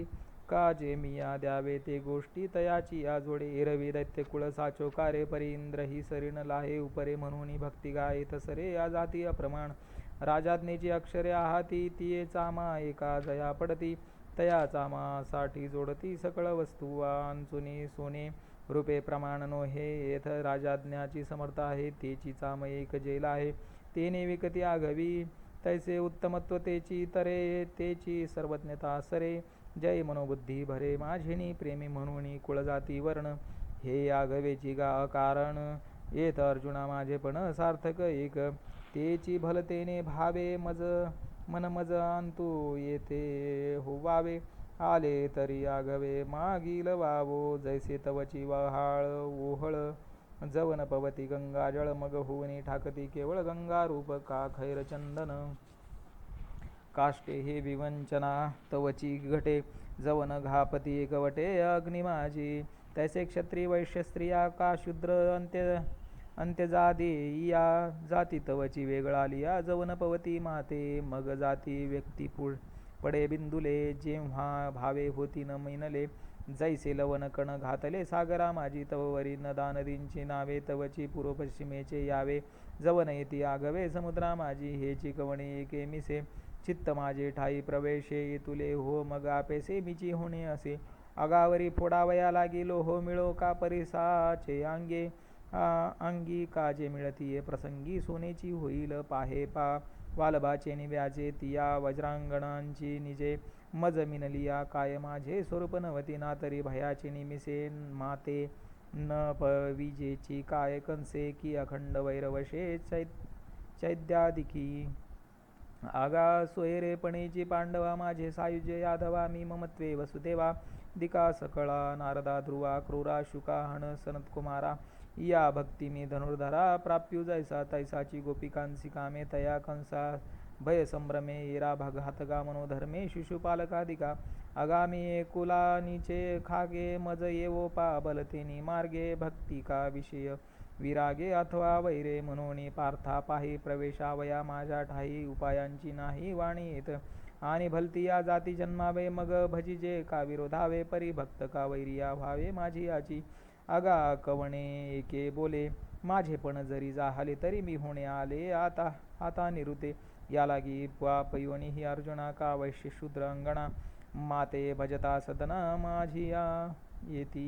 काजे मिया द्यावे ते गोष्टी तयाची आजोडे एरवी दैत्य कुळ साचो कारे परी इंद्र ही सरीन लाहे उपरे म्हणून भक्ती गाये तसरे या जाती अप्रमाण राजाज्ञेची अक्षरे आहाती तिये चामा एका जया पडती तया चामा साठी जोडती सकळ वस्तू अंचुनी सोने रूपे प्रमाण नो हे येथ राजाज्ञाची समर्थ आहे तेची चाम एक जेल आहे तेने विकती आघवी तैसे उत्तमत्व तेची तरे तेची सर्वज्ञता सरे जय मनोबुद्धी भरे माझिनी प्रेमी म्हणून कुळजाती वर्ण हे आघवेची गा कारण येत अर्जुना माझे पण सार्थक एक तेची भलतेने भावे मज मन मज अंतू येते होवावे आले तरी आगवे मागील वावो जैसे तवची वहाळ ओहळ जवन पवती गंगा जळ मग होऊनी ठाकती केवळ गंगा रूप का खैर चंदन काष्टे हे विवंचना तवची घटे जवन घापती एकवटे अग्नि माझी तैसे क्षत्रिय वैश्य स्त्रिया का शूद्र अंत्यजादी या जाती तवची वेगळालिया जवन पवती माते मग जाती व्यक्ती पडे बिंदुले जेव्हा भावे होती न मैनले जैसे लवन कण घातले सागरा माझी तववरी नदा नदींची नावे तवची पूर्व पश्चिमेचे यावे जवन येती आगवे समुद्रा माझी हेची कवणी एके मिसे चित्त माझे ठाई प्रवेशे तुले हो मग आपेसे मिची होणे असे आगावरी फोडावया लागेलो हो मिळो का परिसाचे अंगी काजे मिळतीये प्रसंगी सोनेची होईल पाहे पा वालभाचे निव्याचे तिया वज्रांगणांची निजे मज मिनलिया काय माझे स्वरूप नवती ना तरी भयाचे निमिसे माते न पविजेची काय कंसे की अखंड वैरवशे चैद्यादिकी आगा सोयरेपणेची पांडवा माझे सायुज्य यादवा मी ममत्वे वसुदेवा दिका सकळा नारदा ध्रुवा क्रूरा शुका हण सनतकुमारा या भक्ती मी धनुर्धरा प्राप्यू जैसा तैसाची गोपिकांसी कामे तया कंसा भय संभ्रमे येरा घातगा मनोधर्मे शिशुपालकादिका आगामी एकुलानीचे खागे मज येवो पा बलतेनी मार्गे भक्ती का विषय विरागे अथवा वैरे म्हणून पार्था पाही प्रवेशावया माझ्या ठाई उपायांची नाही वाणी येत आणि भलती या जाती जन्मावे मग भजिजे का विरोधावे परी भक्त का वैरिया व्हावे माझी याची आगा कवणे एके बोले माझे पण जरी जाहले तरी मी होणे आले आता निरुते या लागी पापयोनी ही अर्जुना का वैश्य शूद्र अंगणा माते भजता सदना माझी या येती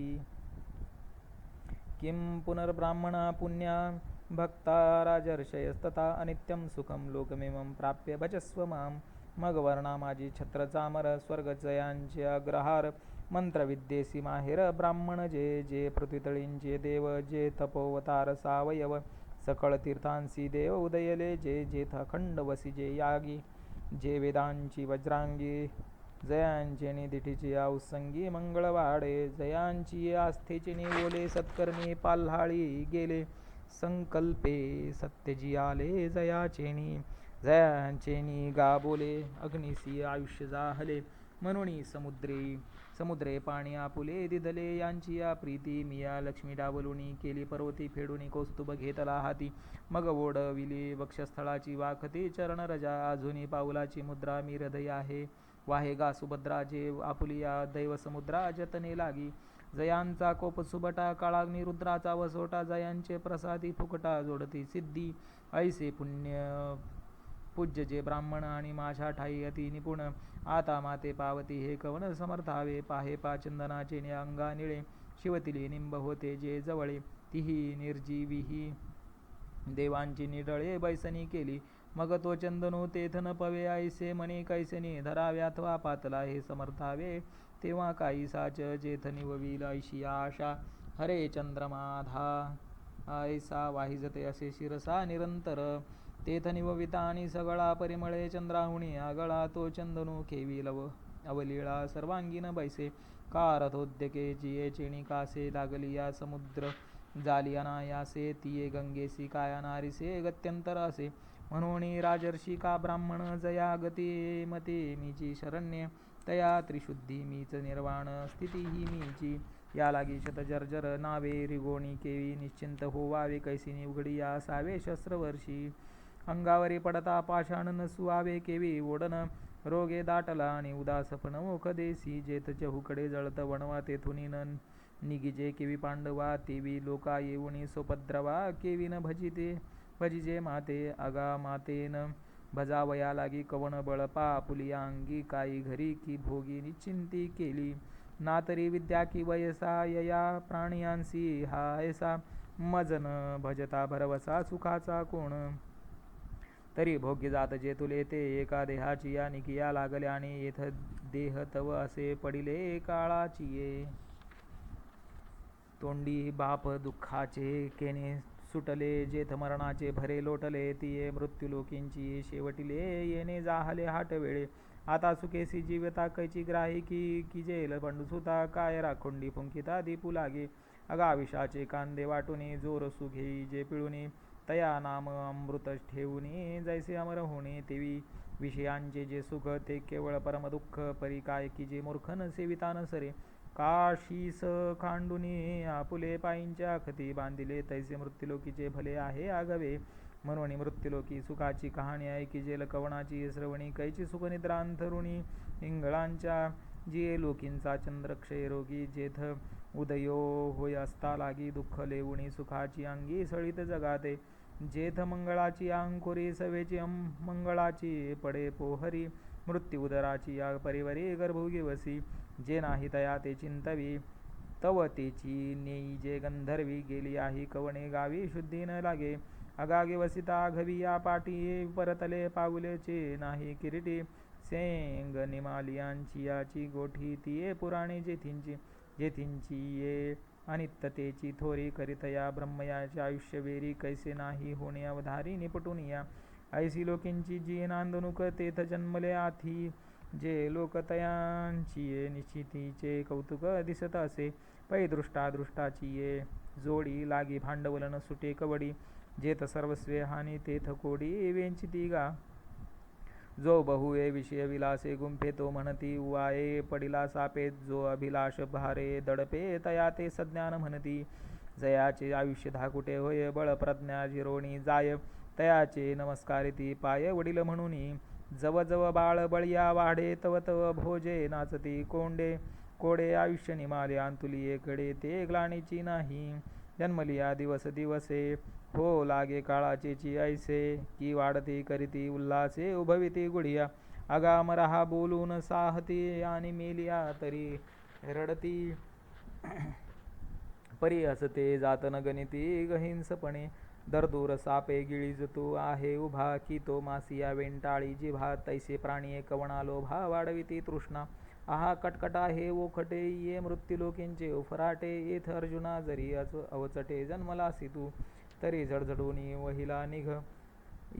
किं पुनर्ब्राह्मणा पुण्या भक्ता राजर्षयस्तथा अनित्यं सुखं लोकमेवं प्राप्य भजस्व मां मग वर्णा माझी छत्र चामर स्वर्गजयांचे अग्रहार मंत्रविद्येसी माहेर ब्राह्मण जे जे पृथ्वीतळींचे देव जे तपोवतार सावयव सकळ तीर्थांसी देव उदयले जे जेथ अखंड वसी जे यागी जे वेदांची वज्रांगी जयांचे निधिठीची औसंगी मंगळवाडे जयांची आस्थेची निवोले सत्कर्मी पाल्हाळी गेले संकल्पे सत्यजी आले जयांचेनी गा बोले अग्निसी आयुष्य जाहले म्हणून समुद्रे पाणी आपुले दिदले यांची या प्रीती मिया लक्ष्मी डावलुनी केली पर्वती फेडूनी कौस्तुभ घेतला हाती मग ओढविली वक्षस्थळाची वाखती चरण रजा अजूनी पाऊलाची मुद्रा मी हृदय आहे वाहे गा सुभद्रा जे आपुलिया दैव समुद्रा जतने लागी जयांचा कोप सुबटा काळाग्नी रुद्राचा वसोटा जयांचे प्रसादी फुकटा जोडती सिद्धी ऐसे पूज्य जे ब्राह्मण आणि माझ्या ठाई अति निपुण आता माते पावती हे कवन समर्थावे पाहे पा चंदनाचे अंगा निळे शिवतिले निंब होते जे जवळे तिही निर्जीवीही देवांची निडळे बैसनी केली मग तो चंदनू तेथ न पवे ऐसे मनी कैसनी धरावे अथवा पातला हे समर्थावे तेव्हा काही साच जेथ निववील ऐशी आशा हरे चंद्रमाधा ऐसा वाहिजते असे शिरसा निरंतर तेथ निवविता आणि सगळा परिमळे चंद्राहुणी आगळा तो चंदनू खेविलव अवलीळा सर्वांगीण बैसे कारथोद्यके जिये चिणी कासे लागली या समुद्र जाली अनायासे तिये गंगेसी काया नारीसे गत्यंतर असे म्हणून राजर्षी का ब्राह्मण जया गती मते मीची शरण्य तया त्रिशुद्धी मीच निर्वाण स्थिती ही मीची या लागी शतजर्जर नावे रिगोणी केवी निश्चिंत होवावे कैसी उघडी असावे शस्त्रवर्षी अंगावरी पडता पाषाण नसुवावे केवी ओढन रोगे दाटला आणि उदासपण ओख देसी जेथ चहूकडे जळत वणवा तेथून न निगिजे केवी पांडवा तेवी लोका येऊनी सोपद्रवा केवी न भजिजे माते अगा मातेन भजावया लागी कवन बळपा पुलिया अंगी काही घरी की भोगी निश्चिंती केली ना तरी विद्या की वयसा यया प्राणियांसी हा ऐसा मजन भजता भरवसा सुखाचा कोण तरी भोग्य जात जे तुले ते एका देहाची या निकिया लागले आणि येथ देह तव असे पडिले काळाची ये तोंडी बाप दुःखाचे केने सुटले जेथ मरणाचे भरे लोटले तिये मृत्यूलोकींची शेवटिले येणे जाहले हाट वेळे आता सुकेसी जीवता कैची ग्राही की जेल पंडुसुता काय राखोंडी फुंकिता दीपू लागे अगाविषाचे कांदे वाटुनी जोर सुघेई जे पिळुनी तया नाम अमृत ठेवूनी जैसे अमर होणे तेवी विषयांचे जे सुख ते केवळ परमदुःख परी काय की जे मूर्खन सेविता न सरे काशीस खांडुनी आपुले पायींच्या खती बांधिले तैसे मृत्यूलोकीचे भले आहे आगवे म्हणून मृत्यूलोकी सुखाची कहाणी ऐकी जेल कवणाची श्रवणी कैची सुखनिद्रा अंथरुणी इंगळांच्या जिये लोकींचा चंद्र क्षयरोगी जेथ उदयो होय असता लागी दुःख लेवुणी सुखाची अंगी सळीत जगाते जेथ मंगळाची अंकुरी सवेची मंगळाची पडे पोहरी मृत्यू उदराची या परिवरी गर्भोगी वसी जे नाही तया ते चिंतवी तव तेची नेई जे गंधर्वी गेली आहे कवणे गावी शुद्धी न लागे अगागे वसिता घवी या पाठी परतले पाऊलेचे नाही किरीटी सेंग निमालियांची याची गोठी तिये पुराणे जेथींची ये अनित्यतेची थोरी करितया ब्रह्मयाचे आयुष्य वेरी कैसे नाही होणे अवधारी निपटून या ऐसी लोकींची जी नांदणूक तेथ जन्मले आथी जे लोकतयांची ये निश्चितीचे कौतुक दिसत असे पै दृष्टाची ये जोडी लागी भांडवल न सुटे कवडी जेथ सर्वस्वे हानी तेथ कोडी वेंचिती गा जो बहुए विषय विलासे गुंफे तो म्हणती उवाये पडिला सापेत जो अभिलाष भारे दडपे तया ते सज्ञान म्हणती जयाचे आयुष्य धाकुटे होय बळ प्रज्ञा जिरोणी जाय तयाचे नमस्कारिती पाय वडील म्हणूनी जव जव बाळ बळिया वाढे तव तव भोजे नाचती कोडे आयुष्य निमाले अंतुलिये कडे ते ग्लानीची नाही जन्मलिया दिवस दिवसे हो लागे काळाचेची ऐसे की वाढती करीती उल्हासे उभविती गुढिया अगाम रहा बोलून साहती आणि मेलिया तरी रडती परी हसते जातन गणिती गहिंसपणे दरदूर सापे गिळीजतो आहे उभा की तो मासिया वेंटाळी जिभा तैसे प्राणी कवणा लोभा वाढविती तृष्णा आहा कटकटा हे ओखटे ये मृत्यूलोकींचे उफराटे येथ अर्जुना जरी अवचटे जन्मलासी तू तरी झडझडूनी वहिला निघ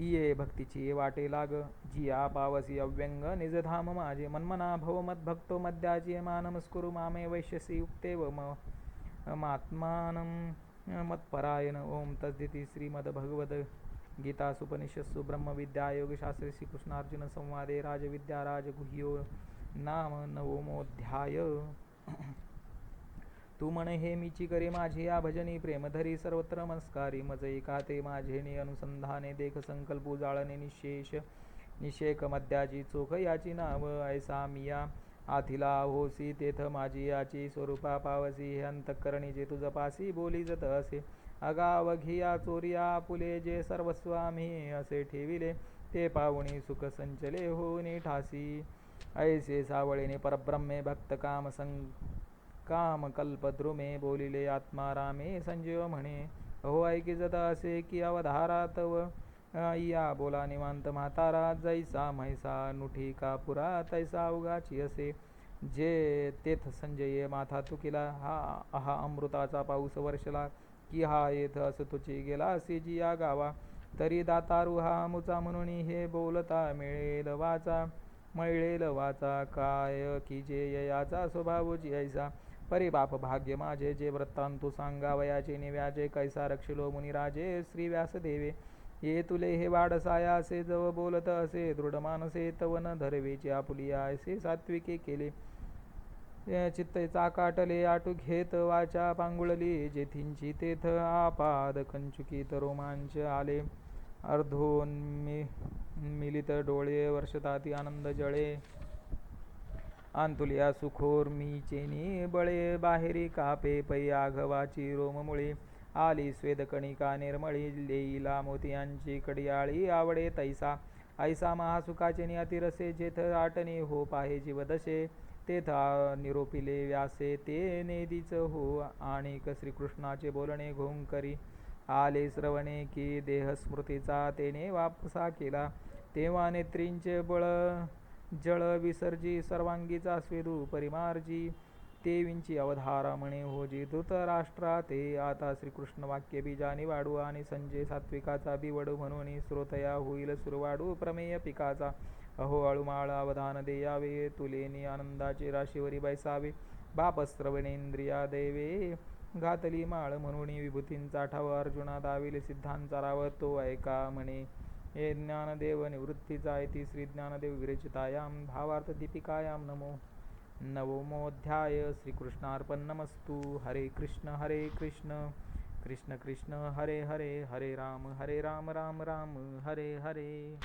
ये भक्तीची वाटे लाग जिया पावसी अव्यंग निजधाम माझे मन्मना भव मद्भक्तो मद्याजी मानमस्कुरु मामे वैश्यसी उक्तेव मात्मानं मत्परायण ओम तद्दिति श्रीमद्भगवद गीता सुपनिषत्सु ब्रह्मविद्या योगशास्त्रे श्रीकृष्णार्जुन संवादे राजविद्या राजगुह्यो नाम नवमोऽध्याय तू म्हणे हे मीची करे माझे या भजनी प्रेमधरी सर्वत्र नमस्कारी मज एकाते माझेने अनुसंधाने देख संकल्प उजाळणे निशेक मद्याची चोख याची नाव ऐसा मिया आथिला होसी तेथ माझी याची स्वरूपा पावसी हे अंतःकरणी जे तुझ पासी बोली जत असे अगावघिया चोरिया पुले जे सर्वस्व आम्ही असे ठेविले ते पावणी सुख संचले होऊनी ठासी ऐसे सावळेने परब्रह्मे भक्त काम कल्पद्रुमे बोलिले आत्मारामे संजीव म्हणे अहो ऐकी जत असे की अवधारा तव या बोला निवांत म्हातारा, जैसा म्हैसा नुठी कापुरा, तैसा उगाची असे. जे तेथ संजये माथा तुकिला, आहा अमृताचा पाऊस वर्षला, की हा येथ असतुची गेला असे जिया गावा. तरी दातारू हा मुचा म्हणून हे बोलता मिळेल वाचा, काय की जे ययाचा स्वभाव जी ऐसा. परी बाप भाग्य माझे, जे वृत्तांतू सांगावयाचे निव्याजे, कैसा रक्षिलो मुनिराजे श्री व्यासदेवे. ये तुले हे वाडसाया असे, जव बोलत असे दृढ मानसे, तव न धरवेचे आपुलिया असे सात्विके केले. चित्ते चाकाटले आटू घेत वाचा पांगुळली, जेथींची तेथ आपाद कंचुकीत रोमांच आले. अर्धोन्मिलित डोळे वर्षताती आनंद जळे, आंतुलिया सुखोर मी चेनी बळे, बाहेरी कापे पै आघवाची रोममुळे. आली स्वेदकणिका निर्मळी, लेईला मोतियांची कडियाळी आवडे तैसा. ऐसा महासुखाचे अतिरसे, जेथ आटणे हो पाहे जीवदशे, तेथ निरोपिले व्यासे ते नेदीच हो. आणिक श्रीकृष्णाचे बोलणे घोंकरी आले श्रवणे, की देहस्मृतीचा तेने वापसा केला. तेव्हा नेत्रींचे जळ विसर्जी, सर्वांगीचा स्वेदू परिमार्जी, तेवींची अवधारा म्हणे होजी धृतराष्ट्रा ते. आता श्रीकृष्ण वाक्य बीजानी वाढू, आणि संजय सात्विकाचा बिवडू, म्हणून श्रोतया होईल सुरवाडू प्रमेय पिकाचा. अहो अळुमाळ अवधान देयावे, तुलेनी आनंदाचे राशीवरी बैसावे. बाप श्रवणेंद्रिया देवे, घातली माळ म्हणून विभूतींचा ठाव. अर्जुना दाविल सिद्धांचा राव, तो ऐका म्हणे हे ज्ञानदेव निवृत्तीचा. इति श्री ज्ञानदेव विरचितायां भावार्थ दीपिकायां नवमोऽध्याय. श्रीकृष्णार्पणमस्तु. हरे कृष्ण कृष्ण कृष्ण हरे हरे, हरे राम राम राम हरे हरे.